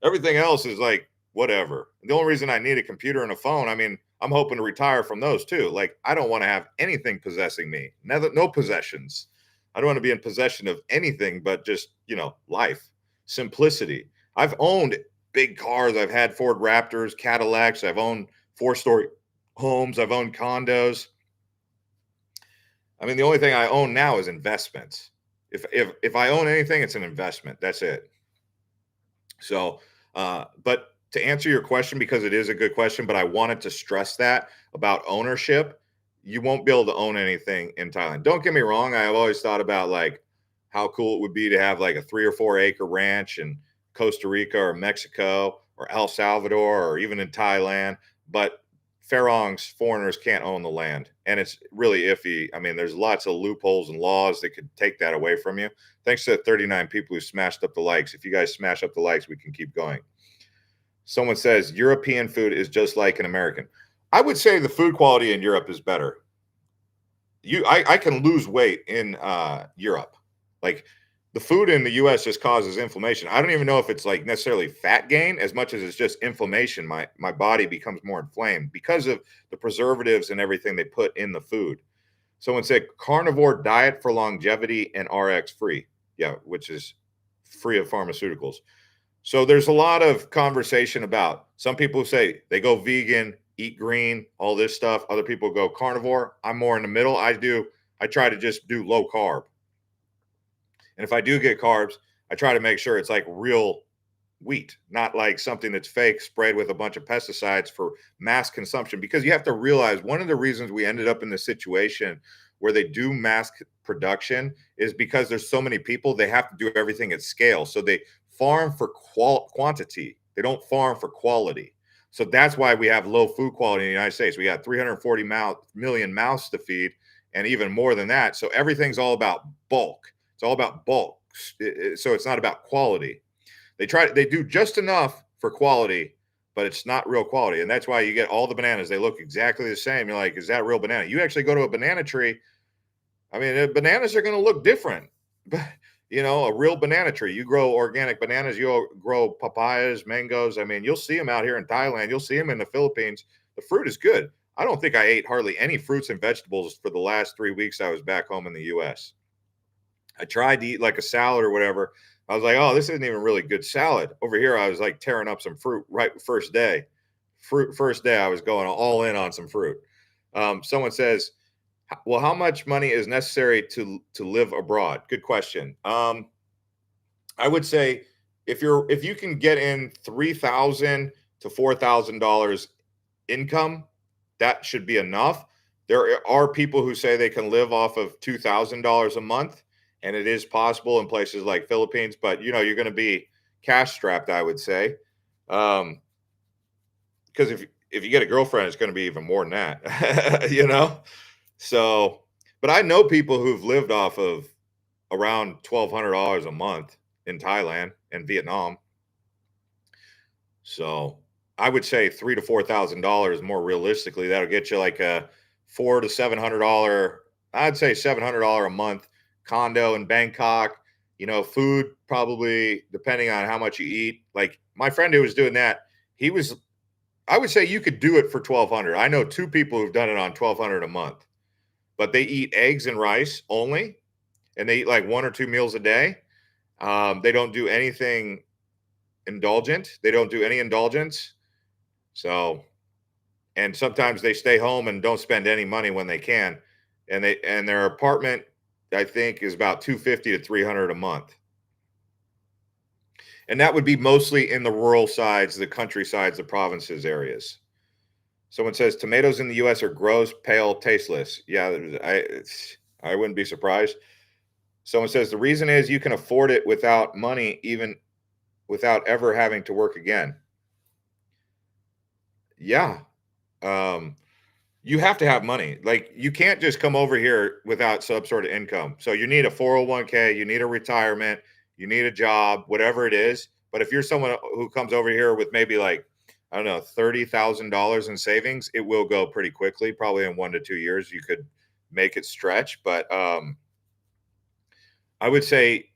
Everything else is like whatever. The only reason I need a computer and a phone, I mean, I'm hoping to retire from those too. Like, I don't want to have anything possessing me. No possessions. I don't want to be in possession of anything but just, you know, life, simplicity. I've owned big cars. I've had Ford Raptors, Cadillacs. I've owned 4-story homes. I've owned condos. I mean, the only thing I own now is investments. If I own anything, it's an investment. That's it. So, but to answer your question, because it is a good question, but I wanted to stress that about ownership, you won't be able to own anything in Thailand. Don't get me wrong. I've always thought about like how cool it would be to have like a 3 or 4 acre ranch in Costa Rica or Mexico or El Salvador or even in Thailand. But Pharaohs, foreigners can't own the land. And it's really iffy. I mean, there's lots of loopholes and laws that could take that away from you. Thanks to the 39 people who smashed up the likes. If you guys smash up the likes, we can keep going. Someone says European food is just like an American. I would say the food quality in Europe is better. I can lose weight in Europe. Like the food in the US just causes inflammation. I don't even know if it's like necessarily fat gain as much as it's just inflammation. My body becomes more inflamed because of the preservatives and everything they put in the food. Someone said carnivore diet for longevity and RX free. Yeah, which is free of pharmaceuticals. So there's a lot of conversation about some people say they go vegan, eat green, all this stuff. Other people go carnivore. I'm more in the middle. I try to just do low carb. And if I do get carbs, I try to make sure it's like real wheat, not like something that's fake sprayed with a bunch of pesticides for mass consumption. Because you have to realize one of the reasons we ended up in this situation where they do mass production is because there's so many people, they have to do everything at scale. So they farm for quantity, they don't farm for quality. So that's why we have low food quality in the United States. We got 340 million mouths to feed and even more than that. So everything's all about bulk. It's all about bulk. So it's not about quality. They do just enough for quality, but it's not real quality. And that's why you get all the bananas. They look exactly the same. You're like, is that real banana? You actually go to a banana tree. I mean, the bananas are going to look different, but a real banana tree, you grow organic bananas, you'll grow papayas, mangoes. I mean, you'll see them out here in Thailand. You'll see them in the Philippines. The fruit is good. I don't think I ate hardly any fruits and vegetables for the last 3 weeks I was back home in the US. I tried to eat like a salad or whatever. I was like, oh, this isn't even really good salad. Over here, I was like tearing up some fruit right first day. First day, I was going all in on some fruit. Someone says, well, how much money is necessary to live abroad? Good question. I would say if you can get in $3,000 to $4,000 income, that should be enough. There are people who say they can live off of $2,000 a month, and it is possible in places like Philippines. But you're going to be cash strapped, I would say, because if you get a girlfriend, it's going to be even more than that, So, but I know people who've lived off of around $1,200 a month in Thailand and Vietnam. So I would say $3,000 to $4,000 more realistically. That'll get you like a $400 to $700. I'd say $700 a month condo in Bangkok. Food probably depending on how much you eat. Like my friend who was doing that, I would say you could do it for $1,200. I know 2 people who've done it on $1,200 a month. But they eat eggs and rice only, and they eat like 1 or 2 meals a day. They don't do anything indulgent. They don't do any indulgence. So, and sometimes they stay home and don't spend any money when they can. And their apartment, I think, is about $250 to $300 a month. And that would be mostly in the rural sides, the countrysides, the provinces areas. Someone says tomatoes in the U.S. are gross, pale, tasteless. Yeah, I wouldn't be surprised. Someone says the reason is you can afford it without money, even without ever having to work again. Yeah. You have to have money. Like you can't just come over here without some sort of income. So you need a 401k, you need a retirement, you need a job, whatever it is. But if you're someone who comes over here with maybe like, I don't know, $30,000 in savings, it will go pretty quickly. Probably in 1 to 2 years, you could make it stretch. But I would say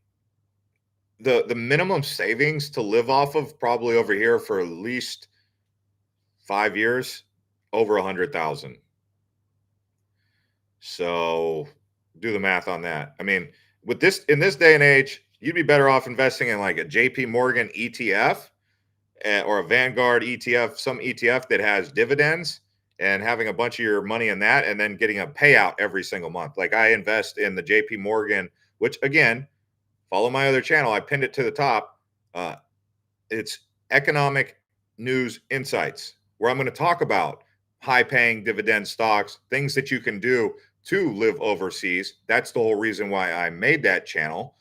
the minimum savings to live off of probably over here for at least 5 years, over 100,000. So do the math on that. I mean, with this in this day and age, you'd be better off investing in like a JP Morgan ETF or a Vanguard ETF, some ETF that has dividends and having a bunch of your money in that and then getting a payout every single month. Like I invest in the JP Morgan, which again, follow my other channel. I pinned it to the top. It's Economic News Insights, where I'm going to talk about high paying dividend stocks, things that you can do to live overseas. That's the whole reason why I made that channel,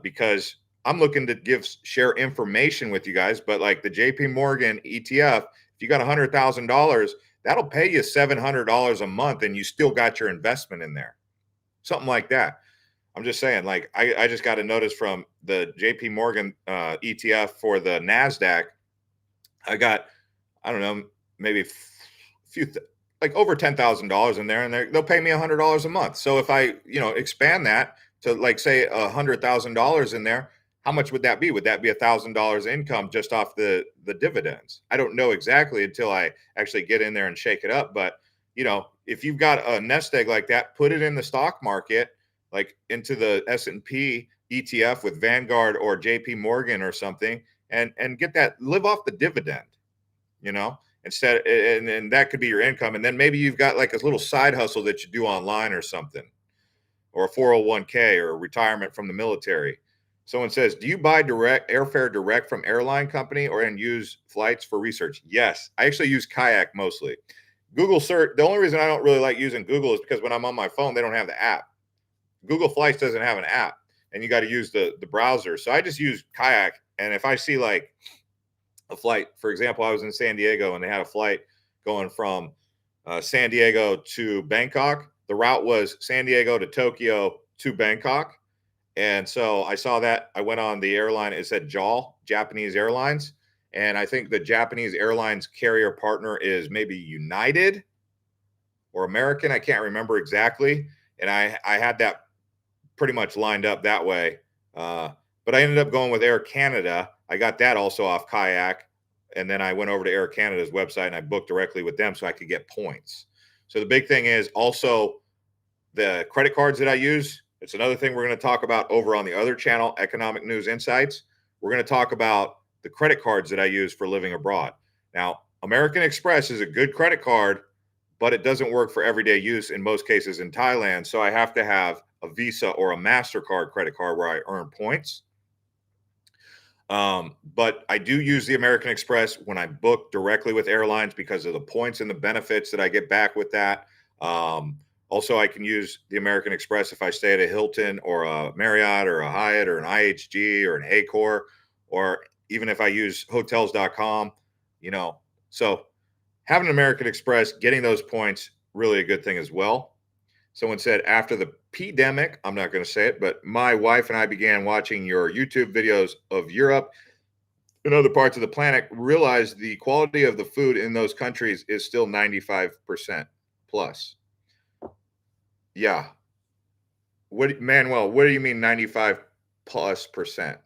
because I'm looking to share information with you guys. But like the JP Morgan ETF, if you got $100,000, that'll pay you $700 a month and you still got your investment in there. Something like that. I'm just saying, like, I just got a notice from the JP Morgan ETF for the NASDAQ. I got, I don't know, maybe few, like over $10,000 in there, and they'll pay me $100 a month. So if I, expand that to like say $100,000 in there, how much would that be? Would that be $1,000 income just off the dividends? I don't know exactly until I actually get in there and shake it up. But if you've got a nest egg like that, put it in the stock market, like into the S&P ETF with Vanguard or JP Morgan or something, and get that, live off the dividend, instead, and that could be your income. And then maybe you've got like a little side hustle that you do online or something, or a 401k or retirement from the military. Someone says, do you buy airfare direct from airline company and use flights for research? Yes, I actually use Kayak mostly. Google search. The only reason I don't really like using Google is because when I'm on my phone, they don't have the app. Google Flights doesn't have an app, and you got to use the browser. So I just use Kayak. And if I see like a flight, for example, I was in San Diego and they had a flight going from San Diego to Bangkok. The route was San Diego to Tokyo to Bangkok. And so I saw that. I went on the airline. It said JAL, Japanese Airlines. And I think the Japanese Airlines carrier partner is maybe United or American. I can't remember exactly. And I had that pretty much lined up that way. But I ended up going with Air Canada. I got that also off Kayak. And then I went over to Air Canada's website and I booked directly with them so I could get points. So the big thing is also the credit cards that I use. It's another thing we're going to talk about over on the other channel, Economic News Insights. We're going to talk about the credit cards that I use for living abroad. Now, American Express is a good credit card, but it doesn't work for everyday use in most cases in Thailand. So I have to have a Visa or a MasterCard credit card where I earn points. But I do use the American Express when I book directly with airlines because of the points and the benefits that I get back with that. Also, I can use the American Express if I stay at a Hilton or a Marriott or a Hyatt or an IHG or an Accor, or even if I use hotels.com, So having American Express, getting those points, really a good thing as well. Someone said after the pandemic, I'm not going to say it, but my wife and I began watching your YouTube videos of Europe and other parts of the planet, realized the quality of the food in those countries is still 95% plus. Yeah. Manuel, what do you mean 95 plus percent?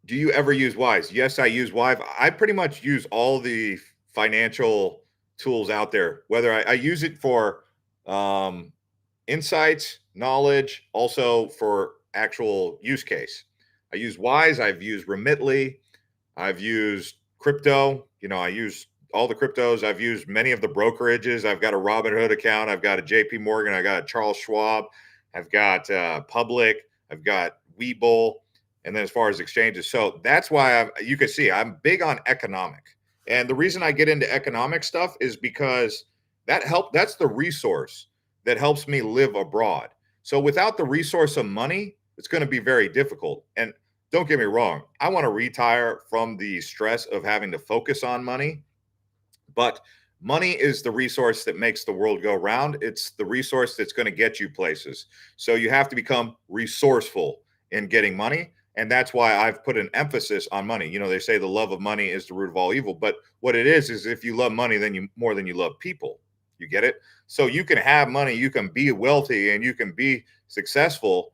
Do you ever use Wise? Yes, I use Wise. I pretty much use all the financial tools out there, whether I use it for insights, knowledge, also for actual use case. I use Wise. I've used Remitly. I've used crypto. I use all the cryptos. I've used many of the brokerages. I've got a Robinhood account. I've got a JP Morgan. I got a Charles Schwab. I've got Public. I've got Webull. And then as far as exchanges, so that's why you can see I'm big on economic. And the reason I get into economic stuff is because that's the resource that helps me live abroad. So without the resource of money, it's going to be very difficult. And don't get me wrong, I want to retire from the stress of having to focus on money. But money is the resource that makes the world go round. It's the resource that's going to get you places. So you have to become resourceful in getting money. And that's why I've put an emphasis on money. They say the love of money is the root of all evil. But what it is if you love money, then you more than you love people. You get it? So you can have money, you can be wealthy, and you can be successful.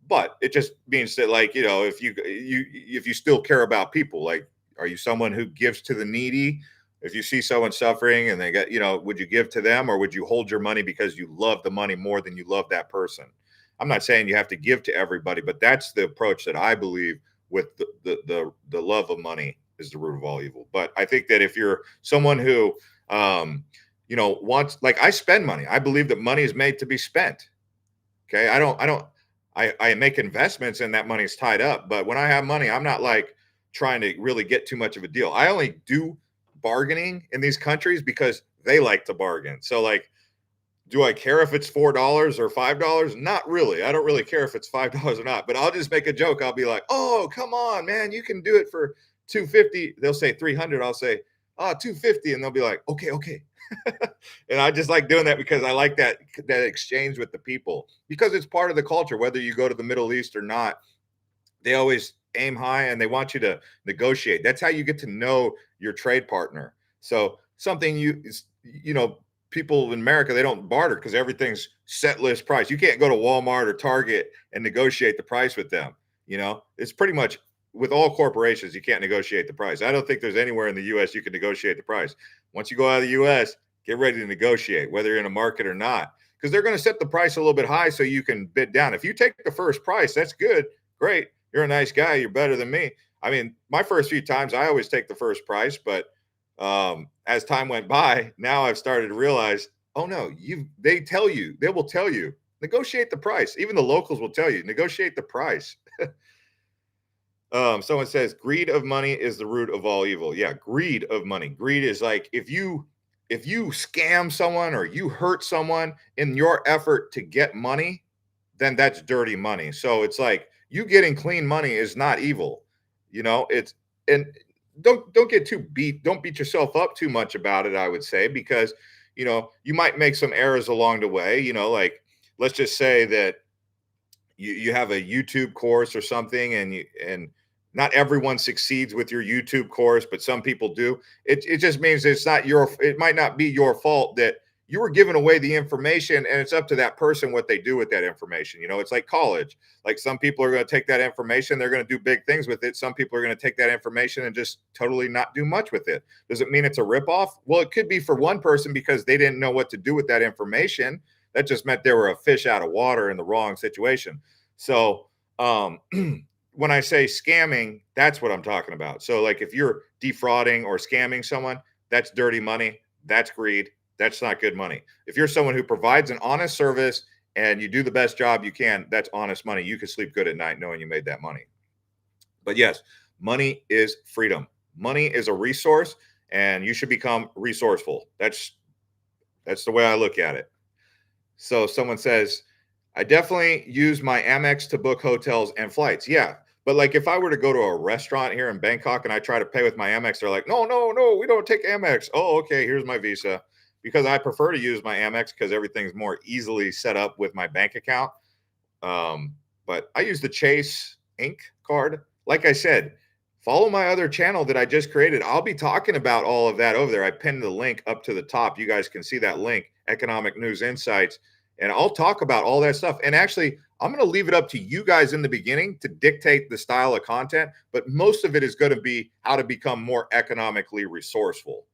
But it just means that, like, if you still care about people, like, are you someone who gives to the needy? If you see someone suffering and they get, would you give to them, or would you hold your money because you love the money more than you love that person? I'm not saying you have to give to everybody, but that's the approach that I believe with the love of money is the root of all evil. But I think that if you're someone who, wants, like, I spend money, I believe that money is made to be spent. Okay. I make investments and that money is tied up. But when I have money, I'm not like trying to really get too much of a deal. I only do bargaining in these countries because they like to bargain. So, like, do I care if it's $4 or $5? Not really. I don't really care if it's $5 or not, but I'll just make a joke. I'll be like, oh, come on, man, you can do it for $250. They'll say $300. I'll say, oh, 250. And they'll be like, okay, okay. And I just like doing that because I like that exchange with the people because it's part of the culture, whether you go to the Middle East or not. They always aim high and they want you to negotiate. That's how you get to know your trade partner. So something you know, people in America, they don't barter because everything's set list price. You can't go to Walmart or Target and negotiate the price with them. You know, it's pretty much with all corporations, you can't negotiate the price. I don't think there's anywhere in the US you can negotiate the price. Once you go out of the US, get ready to negotiate, whether you're in a market or not, because they're going to set the price a little bit high so you can bid down. If you take the first price, that's good. Great. You're a nice guy. You're better than me. I mean, my first few times, I always take the first price, but as time went by, now I've started to realize, oh no, they will tell you, negotiate the price. Even the locals will tell you, negotiate the price. Someone says greed of money is the root of all evil. Yeah, greed of money. Greed is like if you scam someone or you hurt someone in your effort to get money, then that's dirty money. So it's like you getting clean money is not evil. You know, it's and don't get too don't beat yourself up too much about it, I would say, because you might make some errors along the way, like let's just say that you have a YouTube course or something and not everyone succeeds with your YouTube course, but some people do. It just means it might not be your fault that you were giving away the information, and it's up to that person what they do with that information. It's like college. Like some people are going to take that information, they're going to do big things with it. Some people are going to take that information and just totally not do much with it. Does it mean it's a ripoff? Well, it could be for one person because they didn't know what to do with that information. That just meant they were a fish out of water in the wrong situation. So, when I say scamming, that's what I'm talking about. So, like, if you're defrauding or scamming someone, that's dirty money. That's greed. That's not good money. If you're someone who provides an honest service and you do the best job you can, that's honest money. You can sleep good at night knowing you made that money. But yes, money is freedom. Money is a resource, and you should become resourceful. That's the way I look at it. So someone says, I definitely use my Amex to book hotels and flights. Yeah. But like if I were to go to a restaurant here in Bangkok and I try to pay with my Amex, they're like, no, no, no, we don't take Amex. Oh, okay, here's my Visa. Because I prefer to use my Amex because everything's more easily set up with my bank account. But I use the Chase Inc. card. Like I said, follow my other channel that I just created. I'll be talking about all of that over there. I pinned the link up to the top. You guys can see that link, Economic News Insights. And I'll talk about all that stuff. And actually, I'm going to leave it up to you guys in the beginning to dictate the style of content. But most of it is going to be how to become more economically resourceful.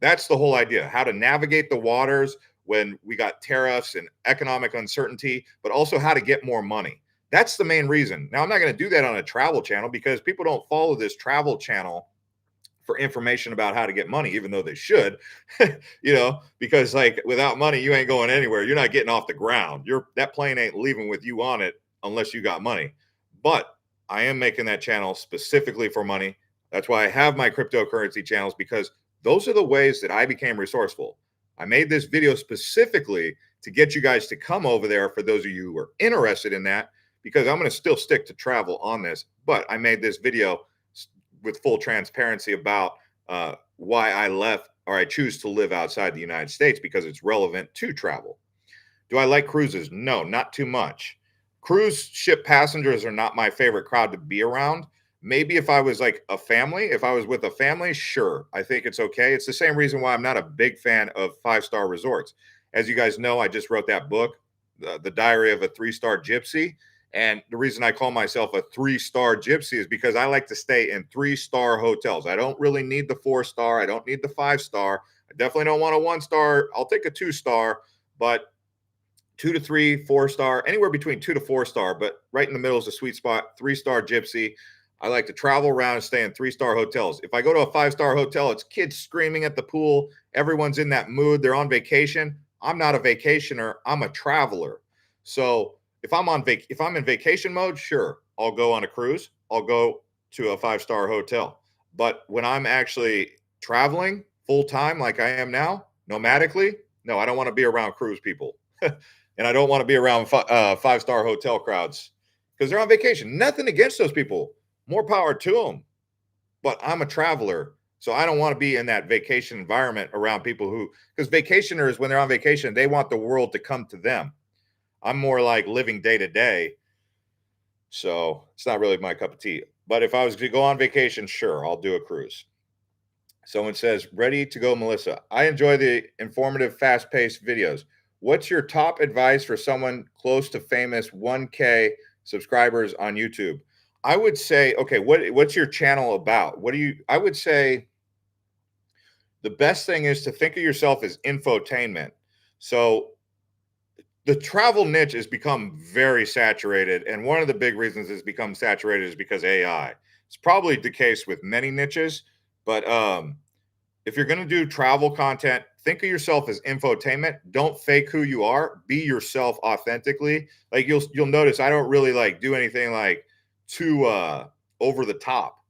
That's the whole idea, how to navigate the waters when we got tariffs and economic uncertainty, but also how to get more money. That's the main reason. Now, I'm not going to do that on a travel channel because people don't follow this travel channel for information about how to get money, even though they should, because like without money, you ain't going anywhere. You're not getting off the ground. That plane ain't leaving with you on it unless you got money. But I am making that channel specifically for money. That's why I have my cryptocurrency channels, because those are the ways that I became resourceful. I made this video specifically to get you guys to come over there for those of you who are interested in that, because I'm going to still stick to travel on this. But I made this video with full transparency about why I left, or I choose to live outside the United States, because it's relevant to travel. Do I like cruises? No, not too much. Cruise ship passengers are not my favorite crowd to be around. Maybe if I was like if I was with a family, sure, I think it's okay. It's the same reason why I'm not a big fan of 5-star resorts. As you guys know, I just wrote that book, The Diary of a 3-Star Gypsy. And the reason I call myself a 3-star gypsy is because I like to stay in 3-star hotels. I don't really need the 4-star. I don't need the 5-star. I definitely don't want a 1-star. I'll take a 2-star, but 2 to 3, 4-star, anywhere between 2 to 4-star, but right in the middle is a sweet spot, 3-star gypsy. I like to travel around and stay in 3-star hotels. If I go to a 5-star hotel, it's kids screaming at the pool. Everyone's in that mood. They're on vacation. I'm not a vacationer. I'm a traveler. So if I'm in vacation mode, sure, I'll go on a cruise. I'll go to a 5-star hotel. But when I'm actually traveling full time, like I am now, nomadically, no, I don't want to be around cruise people, and I don't want to be around 5-star hotel crowds because they're on vacation. Nothing against those people. More power to them. But I'm a traveler. So I don't want to be in that vacation environment around people who, because vacationers, when they're on vacation, they want the world to come to them. I'm more like living day to day. So it's not really my cup of tea. But if I was to go on vacation, sure, I'll do a cruise. Someone says, ready to go, Melissa. I enjoy the informative, fast paced videos. What's your top advice for someone close to famous 1K subscribers on YouTube? I would say, okay, what's your channel about? I would say the best thing is to think of yourself as infotainment. So the travel niche has become very saturated. And one of the big reasons it's become saturated is because AI. It's probably the case with many niches, but if you're going to do travel content, think of yourself as infotainment. Don't fake who you are. Be yourself authentically. Like you'll notice I don't really like do anything like too over the top.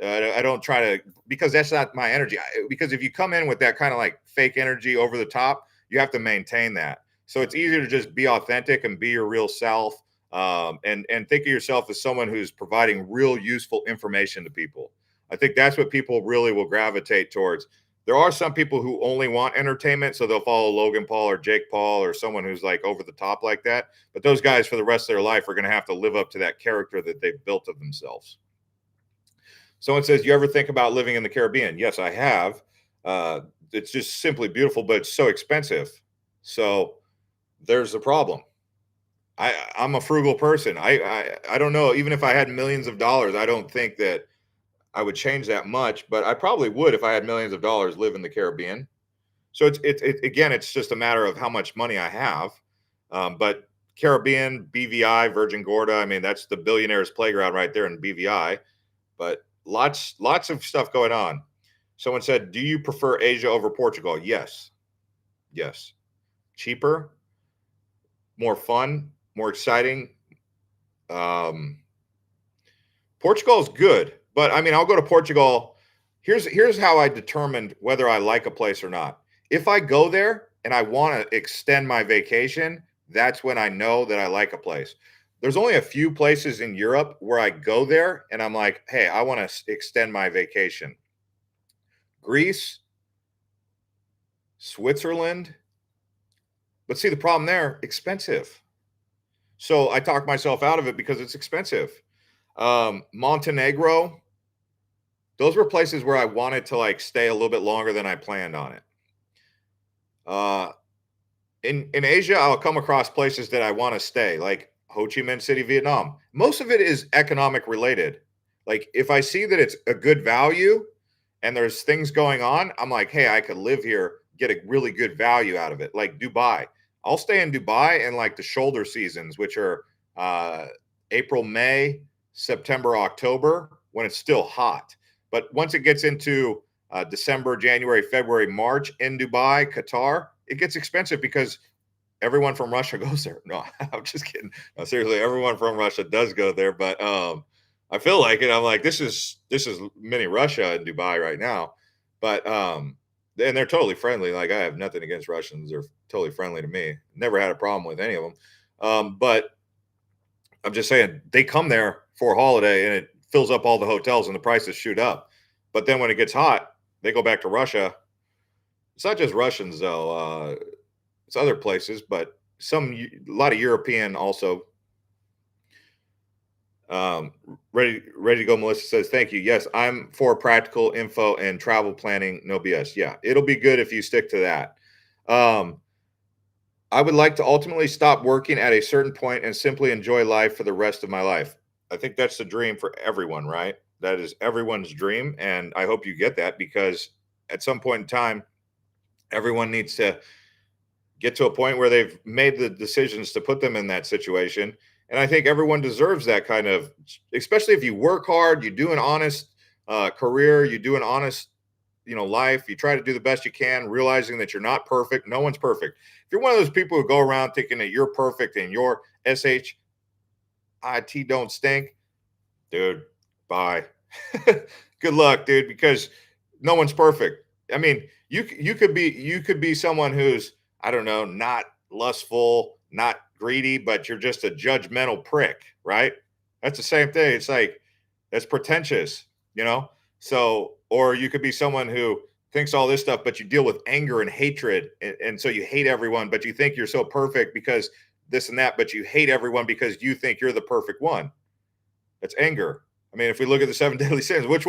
I don't try to, because that's not my energy. Because if you come in with that kind of like fake energy over the top, you have to maintain that. So it's easier to just be authentic and be your real self, and think of yourself as someone who's providing real useful information to people. I think that's what people really will gravitate towards. There are some people who only want entertainment, so they'll follow Logan Paul or Jake Paul or someone who's like over the top like that. But those guys, for the rest of their life, are going to have to live up to that character that they've built of themselves. Someone says, you ever think about living in the Caribbean? Yes, I have. It's just simply beautiful, but it's so expensive. So there's a problem. I'm a frugal person. I don't know. Even if I had millions of dollars, I don't think that I would change that much, but I probably would if I had millions of dollars live in the Caribbean. So again, it's just a matter of how much money I have. But Caribbean, BVI, Virgin Gorda, I mean, that's the billionaire's playground right there in BVI. But lots of stuff going on. Someone said, do you prefer Asia over Portugal? Yes. Yes. Cheaper, more fun, more exciting. Um, Portugal is good, but I mean, I'll go to Portugal. Here's how I determined whether I like a place or not. If I go there and I want to extend my vacation, that's when I know that I like a place. There's only a few places in Europe where I go there and I'm like, hey, I want to extend my vacation. Greece, Switzerland. But see, the problem there, expensive. So I talked myself out of it because it's expensive. Montenegro, those were places where I wanted to like stay a little bit longer than I planned on it. Uh, in Asia, I'll come across places that I want to stay, like Ho Chi Minh City, Vietnam. Most of it is economic related. Like if I see that it's a good value and there's things going on, I'm like, hey, I could live here, get a really good value out of it. Like Dubai, I'll stay in Dubai in like the shoulder seasons, which are April, May, September, October, when it's still hot. But once it gets into December, January, February, March in Dubai, Qatar, it gets expensive because everyone from Russia goes there. No, I'm just kidding. No, seriously, everyone from Russia does go there, but I feel like it. I'm like, this is mini Russia in Dubai right now, but and they're totally friendly. Like I have nothing against Russians; they're totally friendly to me. Never had a problem with any of them. But I'm just saying they come there for a holiday and it fills up all the hotels and the prices shoot up. But then when it gets hot, they go back to Russia. It's not just Russians though. It's other places, but a lot of European also. Ready to go. Melissa says, "Thank you. Yes, I'm for practical info and travel planning. No BS. Yeah, it'll be good if you stick to that. Um, I would like to ultimately stop working at a certain point and simply enjoy life for the rest of my life. I think that's the dream for everyone, right? That is everyone's dream, and I hope you get that because at some point in time, everyone needs to get to a point where they've made the decisions to put them in that situation. And I think everyone deserves that kind of, especially if you work hard, you do an honest career, you do an honest, life. You try to do the best you can, realizing that you're not perfect. No one's perfect. If you're one of those people who go around thinking that you're perfect and your SHIT don't stink, dude, bye. Good luck, dude, because no one's perfect. I mean, you could be someone who's, I don't know, not lustful, not greedy, but you're just a judgmental prick, right? That's the same thing. It's like that's pretentious, you know? So Or you could be someone who thinks all this stuff, but you deal with anger and hatred. And so you hate everyone, but you think you're so perfect because this and that, but you hate everyone because you think you're the perfect one. That's anger. I mean, if we look at the seven deadly sins, which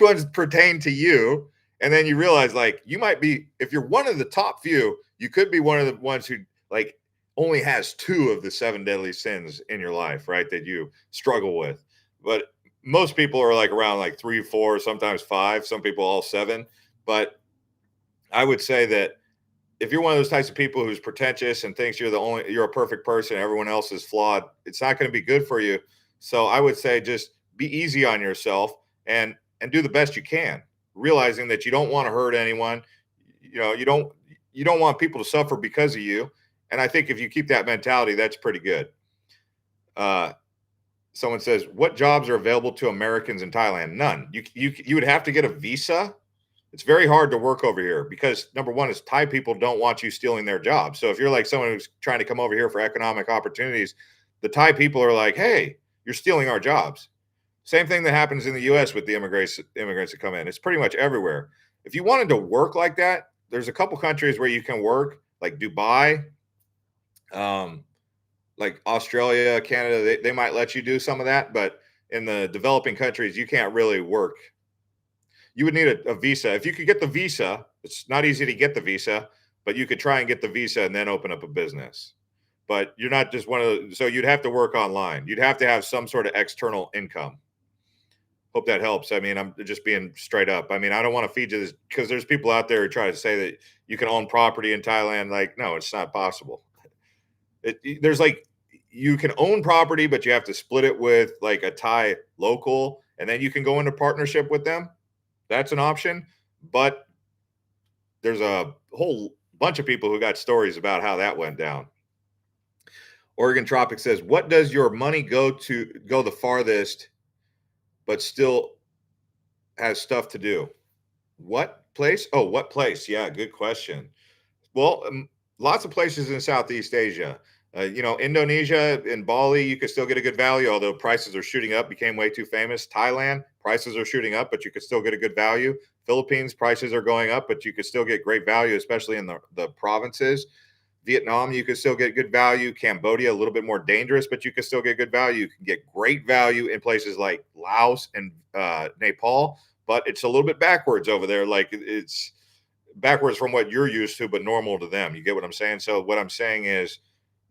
ones pertain to you? And then you realize, like, you might be, if you're one of the top few, you could be one of the ones who like only has two of the seven deadly sins in your life, right? That you struggle with. But most people are like around like three, four, sometimes five, some people all seven. But I would say that if you're one of those types of people who's pretentious and thinks you're a perfect person, everyone else is flawed, it's not going to be good for you. So I would say just be easy on yourself and do the best you can, realizing that you don't want to hurt anyone. You don't want people to suffer because of you. And I think if you keep that mentality, that's pretty good. Uh, Someone says, "What jobs are available to Americans in Thailand?" None. You would have to get a visa. It's very hard to work over here because number one is Thai people don't want you stealing their jobs. So if you're like someone who's trying to come over here for economic opportunities, the Thai people are like, "Hey, you're stealing our jobs." Same thing that happens in the U.S. with the immigrants that come in. It's pretty much everywhere. If you wanted to work like that, there's a couple countries where you can work, like Dubai, um, like Australia, Canada. They might let you do some of that, but in the developing countries, you can't really work. You would need a visa. If you could get the visa, it's not easy to get the visa, but you could try and get the visa and then open up a business. But you're not just one of the, so you'd have to work online. You'd have to have some sort of external income. Hope that helps. I mean, I'm just being straight up. I mean, I don't want to feed you this because there's people out there who try to say that you can own property in Thailand. Like, no, it's not possible. There's like, you can own property, but you have to split it with like a Thai local, and then you can go into partnership with them. That's an option. But there's a whole bunch of people who got stories about how that went down. Oregon Tropic says, "What does your money go the farthest, but still has stuff to do?" What place? Oh, what place? Yeah, good question. Well, lots of places in Southeast Asia. Indonesia and Bali, you could still get a good value, although prices are shooting up, became way too famous. Thailand, prices are shooting up, but you could still get a good value. Philippines, prices are going up, but you could still get great value, especially in the provinces. Vietnam, you could still get good value. Cambodia, a little bit more dangerous, but you could still get good value. You can get great value in places like Laos and Nepal, but it's a little bit backwards over there. Like it's backwards from what you're used to, but normal to them. You get what I'm saying? So what I'm saying is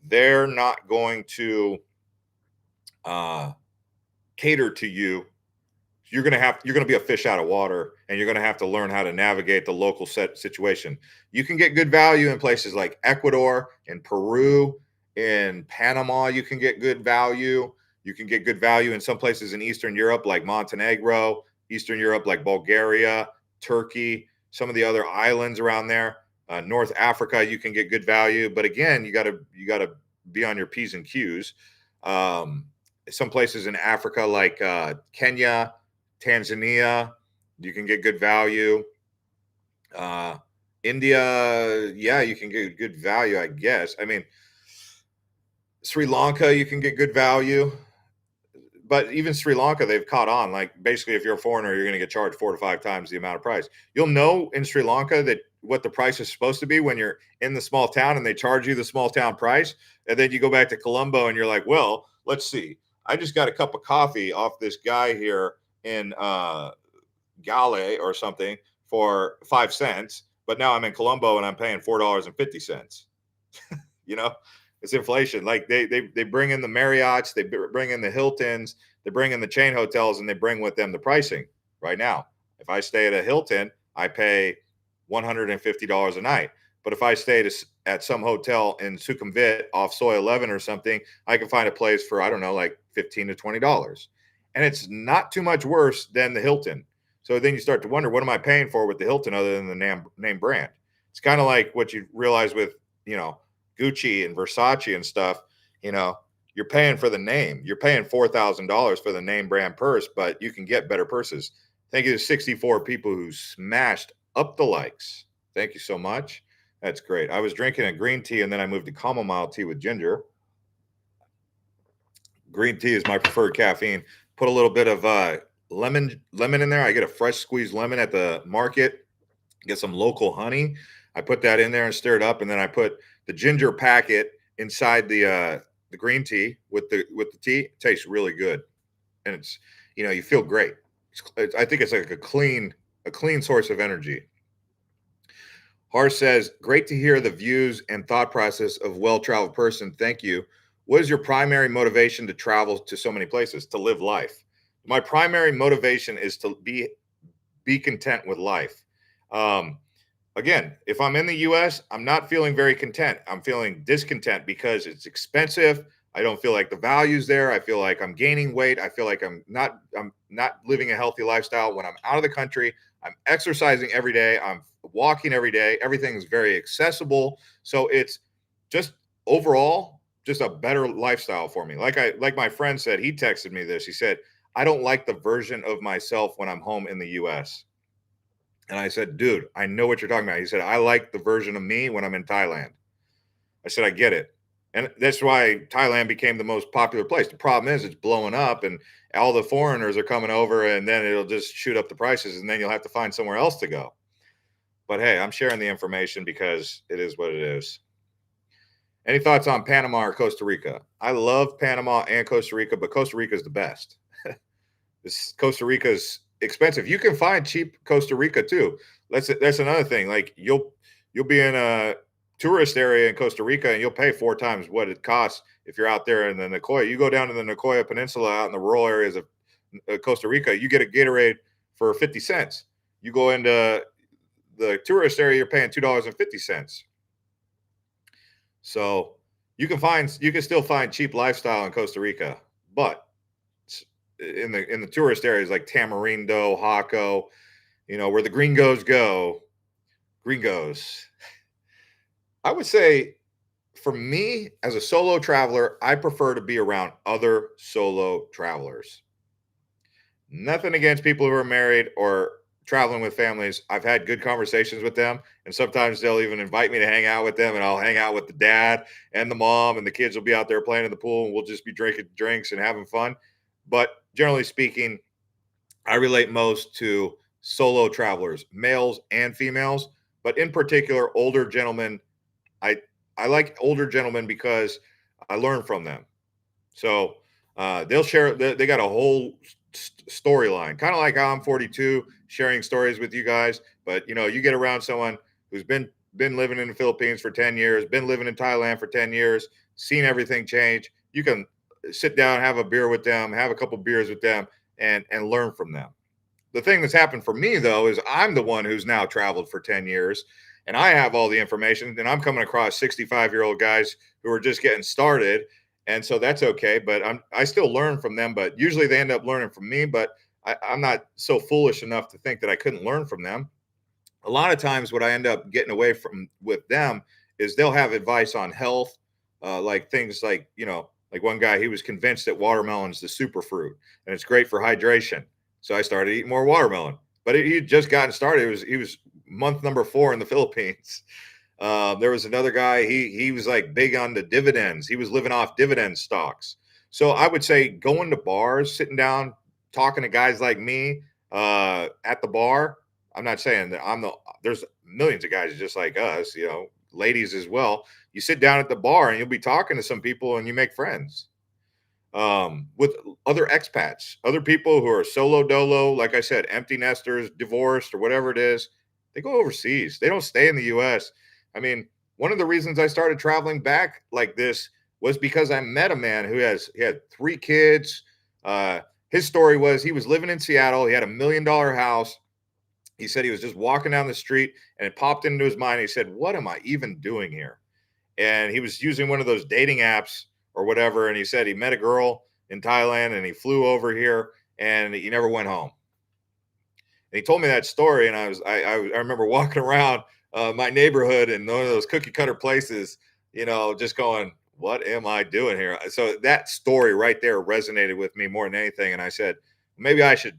they're not going to uh, cater to you. You're going to be a fish out of water, and you're going to have to learn how to navigate the local situation. You can get good value in places like Ecuador, in Peru, in Panama. You can get good value. You can get good value in some places in Eastern Europe, like Montenegro, Eastern Europe, like Bulgaria, Turkey, some of the other islands around there. North Africa, you can get good value, but again, you got to be on your P's and Q's. Some places in Africa, like Kenya, Tanzania, you can get good value. India, yeah, you can get good value, I guess. I mean, Sri Lanka, you can get good value. But even Sri Lanka, they've caught on. Like basically, if you're a foreigner, you're going to get charged 4 to 5 times the amount of price. You'll know in Sri Lanka that what the price is supposed to be when you're in the small town and they charge you the small town price. And then you go back to Colombo and you're like, well, let's see. I just got a cup of coffee off this guy here in Gale or something for 5 cents, but now I'm in Colombo and I'm paying $4.50. You know, it's inflation. Like they bring in the Marriotts, they bring in the Hiltons, they bring in the chain hotels, and they bring with them the pricing. Right now, if I stay at a Hilton, I pay $150 a night. But if I stay at some hotel in Sukhumvit off Soy 11 or something, I can find a place for, I don't know, like $15 to $20. And it's not too much worse than the Hilton. So then you start to wonder, what am I paying for with the Hilton other than the name brand? It's kind of like what you realize with, Gucci and Versace and stuff. You're paying for the name. You're paying $4,000 for the name brand purse, but you can get better purses. Thank you to 64 people who smashed up the likes. Thank you so much. That's great. I was drinking a green tea and then I moved to chamomile tea with ginger. Green tea is my preferred caffeine. Put a little bit of lemon in there. I get a fresh squeezed lemon at the market, get some local honey. I put that in there and stir it up, and then I put the ginger packet inside the green tea with the tea. It tastes really good, and it's you feel great. I think it's like a clean source of energy. Har says, great to hear the views and thought process of well-traveled person. Thank you. What is your primary motivation to travel to so many places, to live life? My primary motivation is to be content with life. Um, Again, if I'm in the US, I'm not feeling very content. I'm feeling discontent because it's expensive. I don't feel like the value's there. I feel like I'm gaining weight. I feel like I'm not living a healthy lifestyle. When I'm out of the country, I'm exercising every day. I'm walking every day. Everything's very accessible. So it's just overall just a better lifestyle for me. Like my friend said, he texted me this. He said, I don't like the version of myself when I'm home in the US. And I said, dude, I know what you're talking about. He said, I like the version of me when I'm in Thailand. I said, I get it. And that's why Thailand became the most popular place. The problem is it's blowing up and all the foreigners are coming over and then it'll just shoot up the prices and then you'll have to find somewhere else to go. But hey, I'm sharing the information because it is what it is. Any thoughts on Panama or Costa Rica? I love Panama and Costa Rica, but Costa Rica is the best. This Costa Rica's expensive. You can find cheap Costa Rica too. That's another thing. Like you'll be in a tourist area in Costa Rica and you'll pay 4 times what it costs if you're out there in the Nicoya. You go down to the Nicoya Peninsula out in the rural areas of Costa Rica, you get a Gatorade for 50 cents. You go into the tourist area, you're paying $2.50. So you can still find cheap lifestyle in Costa Rica, but in the tourist areas like Tamarindo, Jaco, where the gringos go, gringos. I would say for me as a solo traveler, I prefer to be around other solo travelers. Nothing against people who are married or traveling with families. I've had good conversations with them, and sometimes they'll even invite me to hang out with them, and I'll hang out with the dad and the mom, and the kids will be out there playing in the pool, and we'll just be drinking drinks and having fun. But generally speaking, I relate most to solo travelers, males and females, but in particular, older gentlemen. I I like older gentlemen because I learn from them. So they'll share. They got a whole storyline, kind of like how I'm 42, sharing stories with you guys. But you get around someone who's been living in the Philippines for 10 years, been living in Thailand for 10 years, seen everything change. You can sit down, have a beer with them, have a couple beers with them, and learn from them. The thing that's happened for me though is I'm the one who's now traveled for 10 years and I have all the information and I'm coming across 65-year-old guys who are just getting started, and so that's okay. But I still learn from them, but usually they end up learning from me. But I'm not so foolish enough to think that I couldn't learn from them. A lot of times what I end up getting away from with them is they'll have advice on health, like things like one guy, he was convinced that watermelon's the superfruit and it's great for hydration. So I started eating more watermelon, but he had just gotten started. He was month number 4 in the Philippines. There was another guy. He was like big on the dividends. He was living off dividend stocks. So I would say going to bars, sitting down, talking to guys like me at the bar. I'm not saying that I'm the. There's millions of guys just like us, ladies as well. You sit down at the bar and you'll be talking to some people and you make friends with other expats, other people who are solo dolo, like I said, empty nesters, divorced, or whatever it is. They go overseas. They don't stay in the US. I mean, one of the reasons I started traveling back like this was because I met a man he had 3 kids. His story was he was living in Seattle. He had $1 million house. He said he was just walking down the street and it popped into his mind. He said, what am I even doing here? And he was using one of those dating apps or whatever. And he said he met a girl in Thailand and he flew over here and he never went home. And he told me that story. And I remember walking around my neighborhood in one of those cookie cutter places, just going, what am I doing here? So that story right there resonated with me more than anything. And I said, maybe I should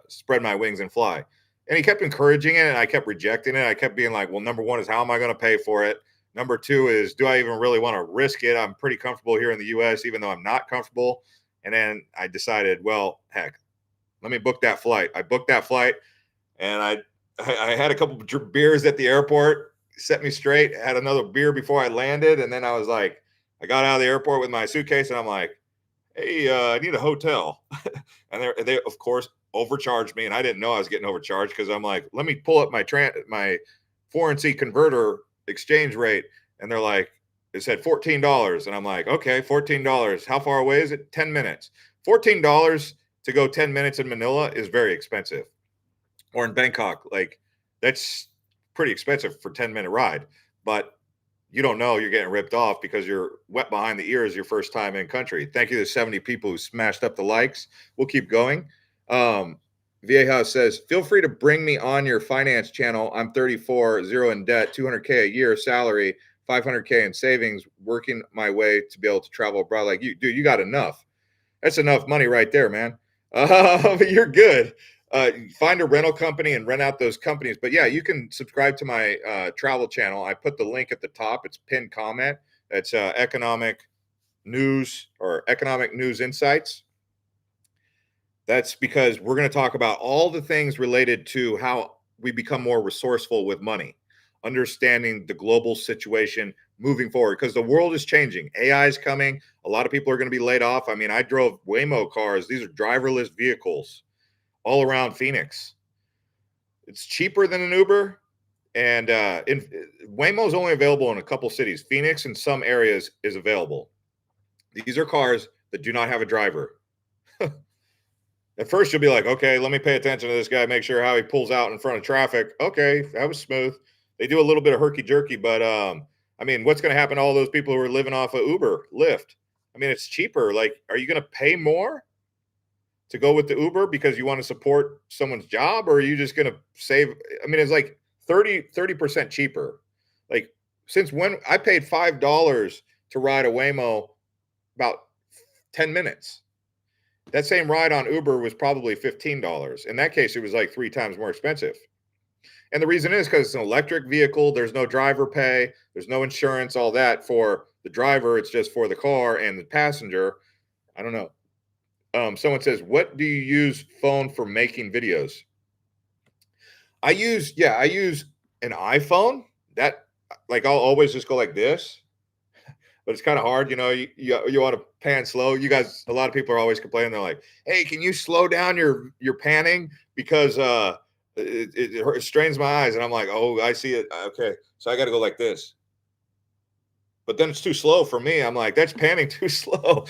spread my wings and fly. And he kept encouraging it and I kept rejecting it. I kept being like, well, number one is how am I going to pay for it? Number two is, do I even really want to risk it? I'm pretty comfortable here in the US, even though I'm not comfortable. And then I decided, well, heck, Let me book that flight. I booked that flight, and I had a couple of beers at the airport, set me straight. Had another beer before I landed, and then I was like, I got out of the airport with my suitcase, and I'm like, hey, I need a hotel. And they of course overcharged me, and I didn't know I was getting overcharged because I'm like, let me pull up my foreign C converter exchange rate, and they're like, it said $14, and I'm like, okay, $14. How far away is it? 10 minutes. $14 to go 10 minutes in Manila is very expensive, or in Bangkok, like that's pretty expensive for 10-minute ride, but you don't know you're getting ripped off because you're wet behind the ears your first time in country. Thank you to 70 people who smashed up the likes. We'll keep going. Um, VA House says, feel free to bring me on your finance channel. I'm 34, zero in debt, 200K a year salary, 500K in savings, working my way to be able to travel abroad. Like you, dude, you got enough. That's enough money right there, man. You're good. Find a rental company and rent out those companies. But yeah, you can subscribe to my travel channel. I put the link at the top. It's pinned comment. It's economic news or economic news insights. That's because we're going to talk about all the things related to how we become more resourceful with money, understanding the global situation moving forward, because the world is changing. AI is coming. A lot of people are going to be laid off. I mean, I drove Waymo cars. These are driverless vehicles all around Phoenix. It's cheaper than an Uber. And Waymo is only available in a couple cities. Phoenix, in some areas, is available. These are cars that do not have a driver. At first, you'll be like, okay, let me pay attention to this guy, make sure how he pulls out in front of traffic. Okay, that was smooth. They do a little bit of herky jerky, but I mean, what's going to happen to all those people who are living off of Uber, Lyft? I mean, it's cheaper. Like, are you going to pay more to go with the Uber because you want to support someone's job, or are you just going to save? I mean, it's like 30% cheaper. Like, since when I paid $5 to ride a Waymo about 10 minutes. That same ride on Uber was probably $15. In that case, it was like 3 times more expensive. And the reason is because it's an electric vehicle. There's no driver pay. There's no insurance, all that for the driver. It's just for the car and the passenger. I don't know. Someone says, what do you use phone for making videos? I use an iPhone. That, like, I'll always just go like this, but it's kind of hard. You want to pan slow. You guys, a lot of people are always complaining. They're like, hey, can you slow down your panning? Because it strains my eyes. And I'm like, oh, I see it. Okay. So I got to go like this. But then it's too slow for me. I'm like, that's panning too slow.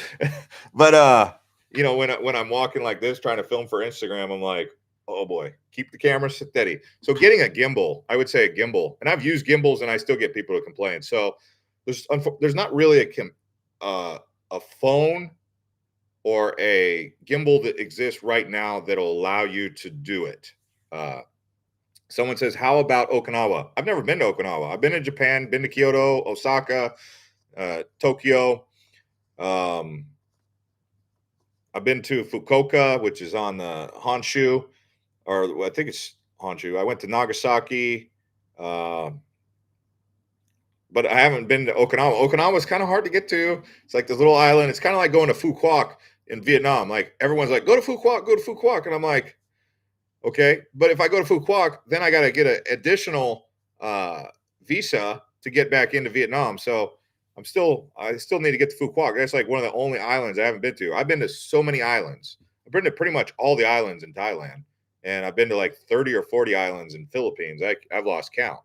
But when I'm walking like this, trying to film for Instagram, I'm like, oh boy, keep the camera steady. So getting a gimbal, I would say a gimbal, and I've used gimbals and I still get people to complain. So there's not really a phone or a gimbal that exists right now that'll allow you to do it. Someone says, how about Okinawa? I've never been to Okinawa. I've been to Japan, been to Kyoto, Osaka, Tokyo. I've been to Fukuoka, which is on the Honshu, or I think it's Honshu. I went to Nagasaki, but I haven't been to Okinawa. Okinawa is kind of hard to get to. It's like this little island. It's kind of like going to Phu Quoc in Vietnam. Like, everyone's like, go to Phu Quoc. And I'm like, okay. But if I go to Phu Quoc, then I got to get an additional visa to get back into Vietnam. So I still need to get to Phu Quoc. That's like one of the only islands I haven't been to. I've been to so many islands. I've been to pretty much all the islands in Thailand. And I've been to like 30 or 40 islands in Philippines. I've lost count.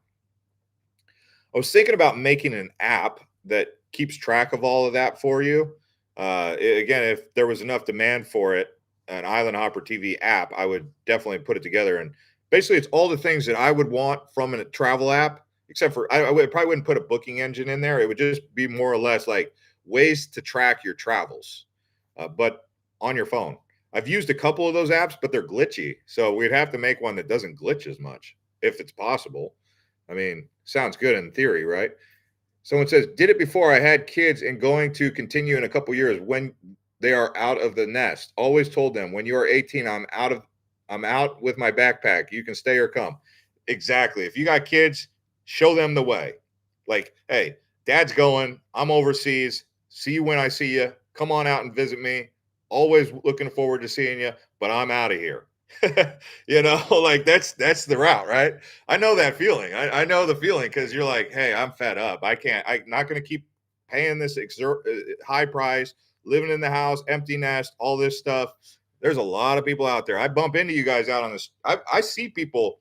I was thinking about making an app that keeps track of all of that for you. Again, if there was enough demand for it, an Island Hopper TV app, I would definitely put it together. And basically, it's all the things that I would want from a travel app, except for I probably wouldn't put a booking engine in there. It would just be more or less like ways to track your travels, but on your phone. I've used a couple of those apps, but they're glitchy. So we'd have to make one that doesn't glitch as much, if it's possible. I mean, sounds good in theory, right? Someone says, did it before I had kids and going to continue in a couple years when they are out of the nest. Always told them, when you are 18, I'm out with my backpack. You can stay or come. Exactly. If you got kids, show them the way. Like, hey, dad's going, I'm overseas. See you when I see you. Come on out and visit me. always looking forward to seeing you, but I'm out of here. Like that's the route, right? I know that feeling. I know the feeling because you're like, hey, I'm fed up. I'm not going to keep paying this high price, living in the house, empty nest, all this stuff. There's a lot of people out there. I bump into you guys out on this. I see people.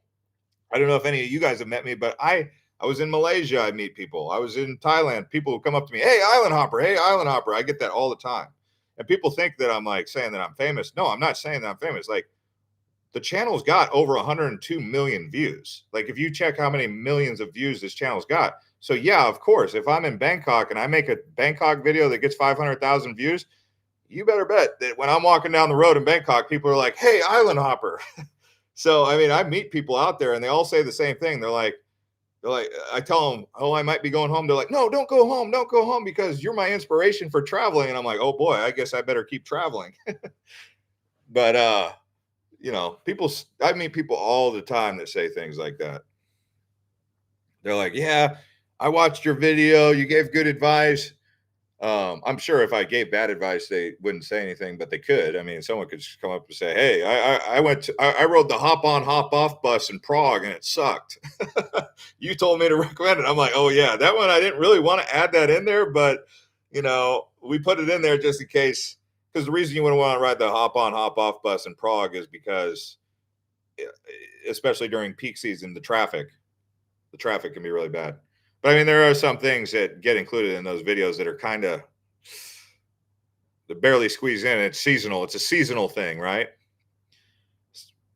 I don't know if any of you guys have met me, but I was in Malaysia. I meet people. I was in Thailand. People who come up to me, hey, Island Hopper. Hey, Island Hopper. I get that all the time. And people think that I'm like saying that I'm famous. No, I'm not saying that I'm famous. Like the channel's got over 102 million views. Like if you check how many millions of views this channel's got. So yeah, of course, if I'm in Bangkok and I make a Bangkok video that gets 500,000 views, you better bet that when I'm walking down the road in Bangkok, people are like, hey, Island Hopper. So, I mean, I meet people out there and they all say the same thing. They're like, I tell them, oh, I might be going home. They're like, no, don't go home. Don't go home because you're my inspiration for traveling. And I'm like, oh boy, I guess I better keep traveling. But, I meet people all the time that say things like that. They're like, yeah, I watched your video. You gave good advice. I'm sure if I gave bad advice, they wouldn't say anything, but they could. I mean, someone could just come up and say, "Hey, I rode the hop on, hop off bus in Prague, and it sucked. You told me to recommend it." I'm like, "Oh yeah, that one I didn't really want to add that in there, but we put it in there just in case." Because the reason you wouldn't want to ride the hop on, hop off bus in Prague is because, especially during peak season, the traffic can be really bad. But I mean, there are some things that get included in those videos that are kind of barely squeeze in. It's seasonal. It's a seasonal thing, right?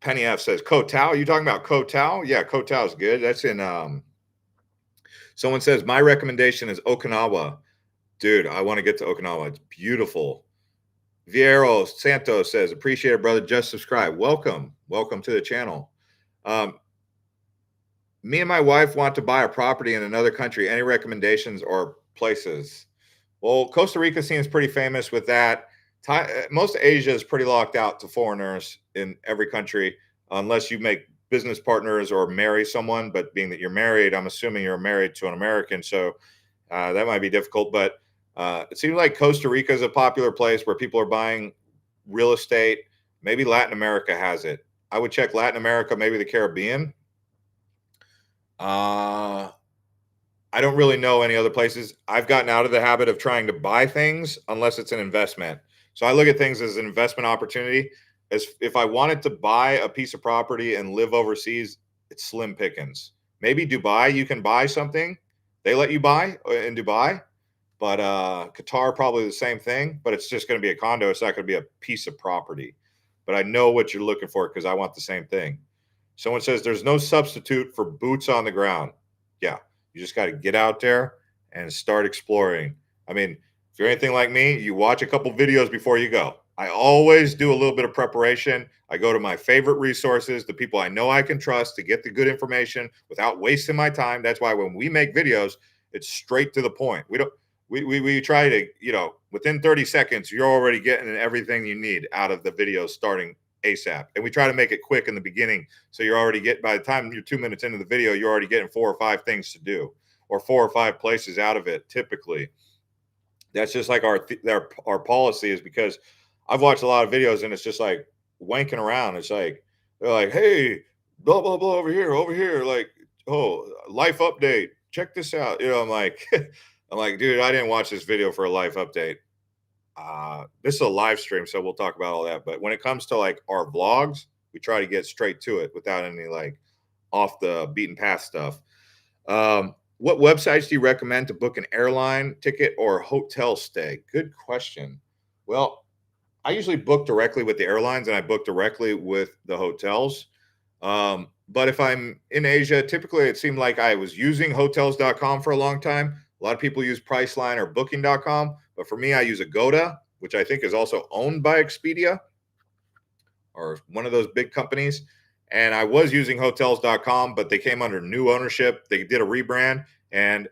Penny F says Koh Tao. You talking about Koh Tao? Yeah, Koh Tao is good. That's in. Someone says my recommendation is Okinawa. Dude, I want to get to Okinawa. It's beautiful. Viero Santos says appreciate it, brother. Just subscribe. Welcome to the channel. Me and my wife want to buy a property in another country. Any recommendations or places? Well, Costa Rica seems pretty famous with that. Most of Asia is pretty locked out to foreigners in every country, unless you make business partners or marry someone. But being that you're married, I'm assuming you're married to an American, so that might be difficult. But it seems like Costa Rica is a popular place where people are buying real estate. Maybe Latin America has it. I would check Latin America, maybe the Caribbean. I don't really know any other places. I've gotten out of the habit of trying to buy things unless it's an investment. So I look at things as an investment opportunity. As if I wanted to buy a piece of property and live overseas, it's slim pickings. Maybe Dubai, you can buy something. They let you buy in Dubai, but Qatar probably the same thing. But it's just going to be a condo. It's not going to be a piece of property. But I know what you're looking for because I want the same thing. Someone says there's no substitute for boots on the ground. Yeah, you just got to get out there and start exploring. I mean, if you're anything like me, you watch a couple videos before you go. I always do a little bit of preparation. I go to my favorite resources, the people I know I can trust to get the good information without wasting my time. That's why when we make videos, it's straight to the point. We try to, within 30 seconds, you're already getting everything you need out of the video starting ASAP. And we try to make it quick in the beginning. So you're already by the time you're 2 minutes into the video, you're already getting 4 or 5 things to do or 4 or 5 places out of it. Typically, that's just like our policy is because I've watched a lot of videos and it's just like wanking around. It's like, they're like, hey, blah, blah, blah, over here. Like, oh, life update. Check this out. I'm like, dude, I didn't watch this video for a life update. This is a live stream, so we'll talk about all that. But when it comes to like our vlogs, we try to get straight to it without any like off the beaten path stuff. What websites do you recommend to book an airline ticket or hotel stay? Good question. Well, I usually book directly with the airlines and I book directly with the hotels. But if I'm in Asia, typically it seemed like I was using hotels.com for a long time. A lot of people use Priceline or booking.com. But for me, I use Agoda, which I think is also owned by Expedia or one of those big companies. And I was using hotels.com, but they came under new ownership. They did a rebrand. And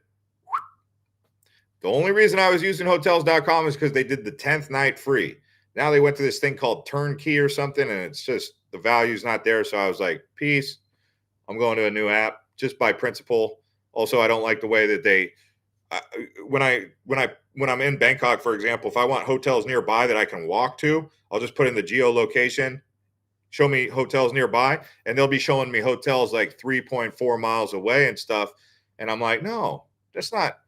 the only reason I was using hotels.com is because they did the 10th night free. Now they went to this thing called Turnkey or something, and it's just the value's not there. So I was like, peace. I'm going to a new app just by principle. Also, I don't like the way that when I'm in Bangkok, for example, if I want hotels nearby that I can walk to, I'll just put in the geolocation, show me hotels nearby, and they'll be showing me hotels like 3.4 miles away and stuff. And I'm like, no, that's not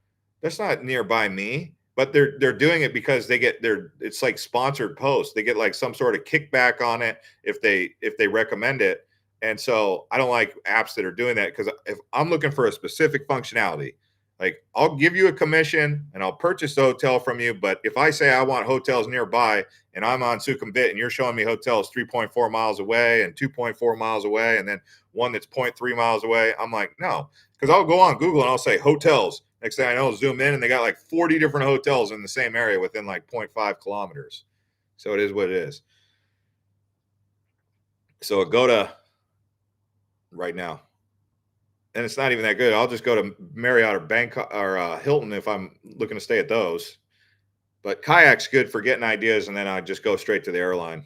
that's not nearby me. But they're doing it because they get their it's like sponsored posts. They get like some sort of kickback on it if they recommend it. And so I don't like apps that are doing that because if I'm looking for a specific functionality, like I'll give you a commission and I'll purchase the hotel from you. But if I say I want hotels nearby, and I'm on Sukhumvit and you're showing me hotels 3.4 miles away and 2.4 miles away and then one that's zero point 0.3 miles away, I'm like, no, because I'll go on Google and I'll say hotels. Next thing I know, zoom in and they got like 40 different hotels in the same area within like 0.5 kilometers. So it is what it is. So go to right now. And it's not even that good. I'll just go to Marriott or Bangkok or Hilton if I'm looking to stay at those. But kayak's good for getting ideas, and then I just go straight to the airline.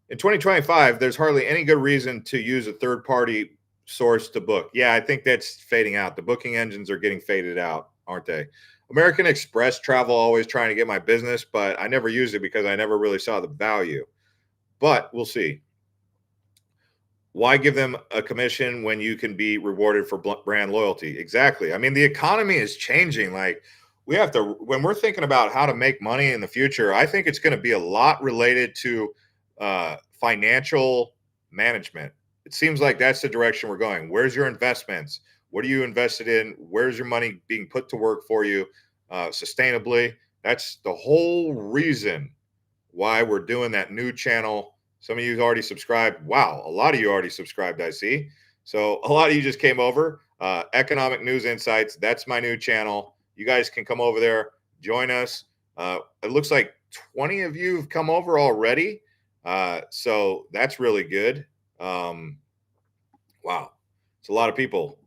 In 2025, there's hardly any good reason to use a third party source to book. Yeah, I think that's fading out. The booking engines are getting faded out, aren't they? American Express travel always trying to get my business, but I never used it because I never really saw the value. But we'll see. Why give them a commission when you can be rewarded for brand loyalty? Exactly. I mean, the economy is changing. Like, we have to, when we're thinking about how to make money in the future, I think it's going to be a lot related to financial management. It seems like that's the direction we're going. Where's your investments? What are you invested in? Where's your money being put to work for you sustainably? That's the whole reason why we're doing that new channel. Some of you already subscribed. Wow, a lot of you already subscribed, I see. So a lot of you just came over. Economic News Insights, that's my new channel. You guys can come over there, join us. It looks like 20 of you have come over already. So that's really good. Wow, it's a lot of people.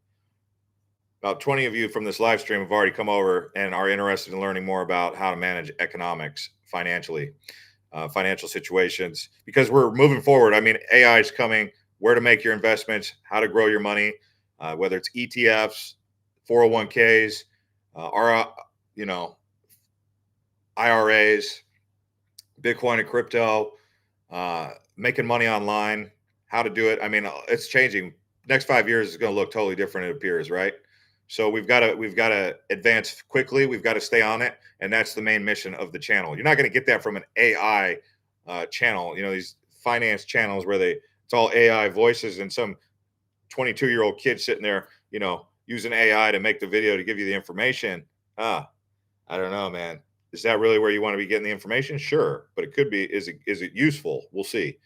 About 20 of you from this live stream have already come over and are interested in learning more about how to manage economics financially. Financial situations, because we're moving forward. I mean, AI is coming, where to make your investments, how to grow your money, whether it's ETFs, 401ks, you know, IRAs, Bitcoin and crypto, making money online, how to do it. I mean, it's changing. Next 5 years is going to look totally different, it appears, right? So we've got to advance quickly. We've got to stay on it, and that's the main mission of the channel. You're not going to get that from an AI channel. You know, these finance channels where it's all AI voices and some 22-year-old kid sitting there, using AI to make the video to give you the information. I don't know, man. Is that really where you want to be getting the information? Sure, but it could be. Is it useful? We'll see.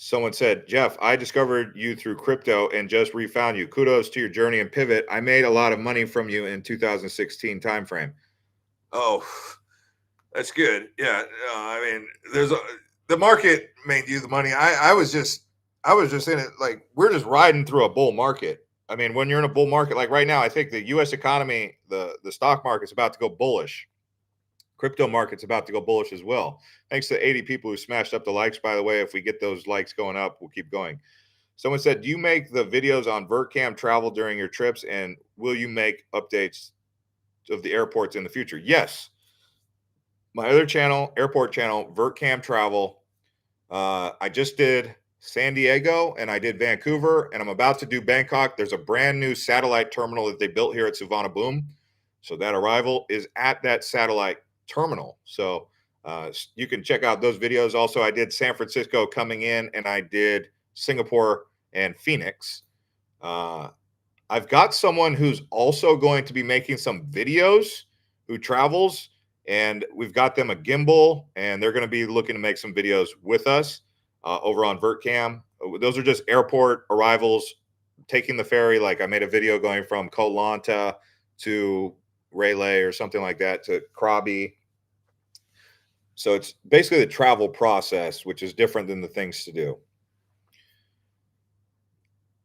Someone said, Jeff, I discovered you through crypto and just refound you. Kudos to your journey and pivot. I made a lot of money from you in 2016 timeframe. Oh, that's good. Yeah. I mean, the market made you the money. I was just in it. Like, we're just riding through a bull market. I mean, when you're in a bull market, like right now, I think the US economy, the stock market's about to go bullish. Crypto market's about to go bullish as well. Thanks to 80 people who smashed up the likes, by the way. If we get those likes going up, we'll keep going. Someone said, do you make the videos on VertCam travel during your trips, and will you make updates of the airports in the future? Yes. My other channel, airport channel, VertCam Travel. I just did San Diego and I did Vancouver, and I'm about to do Bangkok. There's a brand new satellite terminal that they built here at Suvarnabhumi. So that arrival is at that satellite terminal. So you can check out those videos. Also, I did San Francisco coming in, and I did Singapore and Phoenix. I've got someone who's also going to be making some videos who travels, and we've got them a gimbal, and they're going to be looking to make some videos with us over on VertCam. Those are just airport arrivals, taking the ferry. Like, I made a video going from Koh Lanta to Rayleigh or something like that to Krabi. So it's basically the travel process, which is different than the things to do.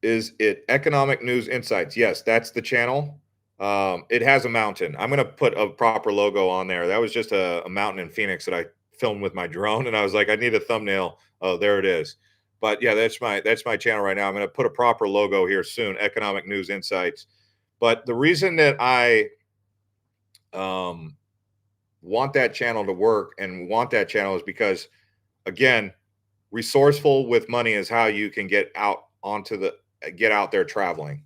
Is it Economic News Insights? Yes, that's the channel. It has a mountain. I'm going to put a proper logo on there. That was just a mountain in Phoenix that I filmed with my drone, and I was like, I need a thumbnail. Oh, there it is. But yeah, that's my channel right now. I'm going to put a proper logo here soon. Economic News Insights. But the reason that I um, want that channel to work and want that channel is because, again, resourceful with money is how you can get out there traveling.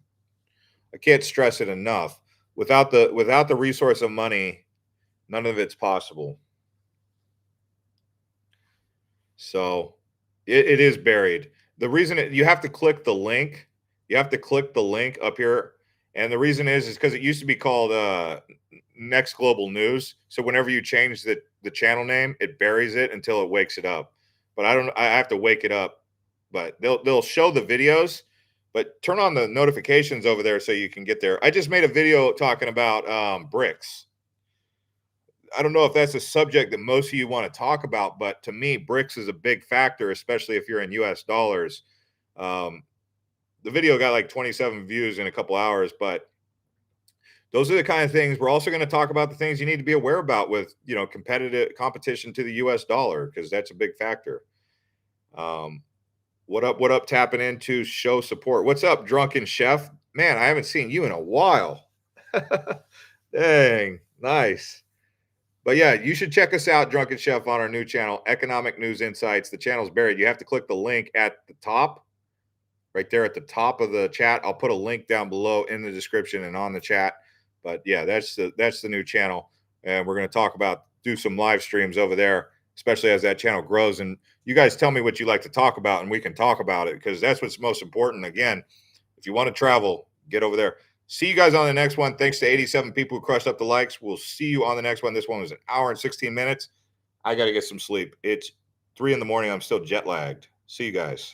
I can't stress it enough. Without the resource of money, none of it's possible. So it is buried. The reason you have to click the link, you have to click the link up here. And the reason is because it used to be called Next Global News. So whenever you change the channel name, it buries it until it wakes it up. But I have to wake it up. But they'll show the videos, but turn on the notifications over there so you can get there. I just made a video talking about bricks. I don't know if that's a subject that most of you want to talk about, but to me, bricks is a big factor, especially if you're in US dollars. Um, the video got like 27 views in a couple hours, but those are the kind of things we're also going to talk about, the things you need to be aware about with, competitive competition to the US dollar, because that's a big factor. Um, what up, tapping into show support. What's up, drunken chef? Man, I haven't seen you in a while. Dang, nice. But yeah, you should check us out, Drunken Chef, on our new channel, Economic News Insights. The channel's buried. You have to click the link at the top, right there at the top of the chat. I'll put a link down below in the description and on the chat. But yeah, that's the new channel, and we're going to do some live streams over there, especially as that channel grows. And you guys tell me what you like to talk about, and we can talk about it, because that's what's most important. Again, if you want to travel, get over there. See you guys on the next one. Thanks to 87 people who crushed up the likes. We'll see you on the next one. This one was an hour and 16 minutes. I got to get some sleep. It's 3 in the morning. I'm still jet lagged. See you guys.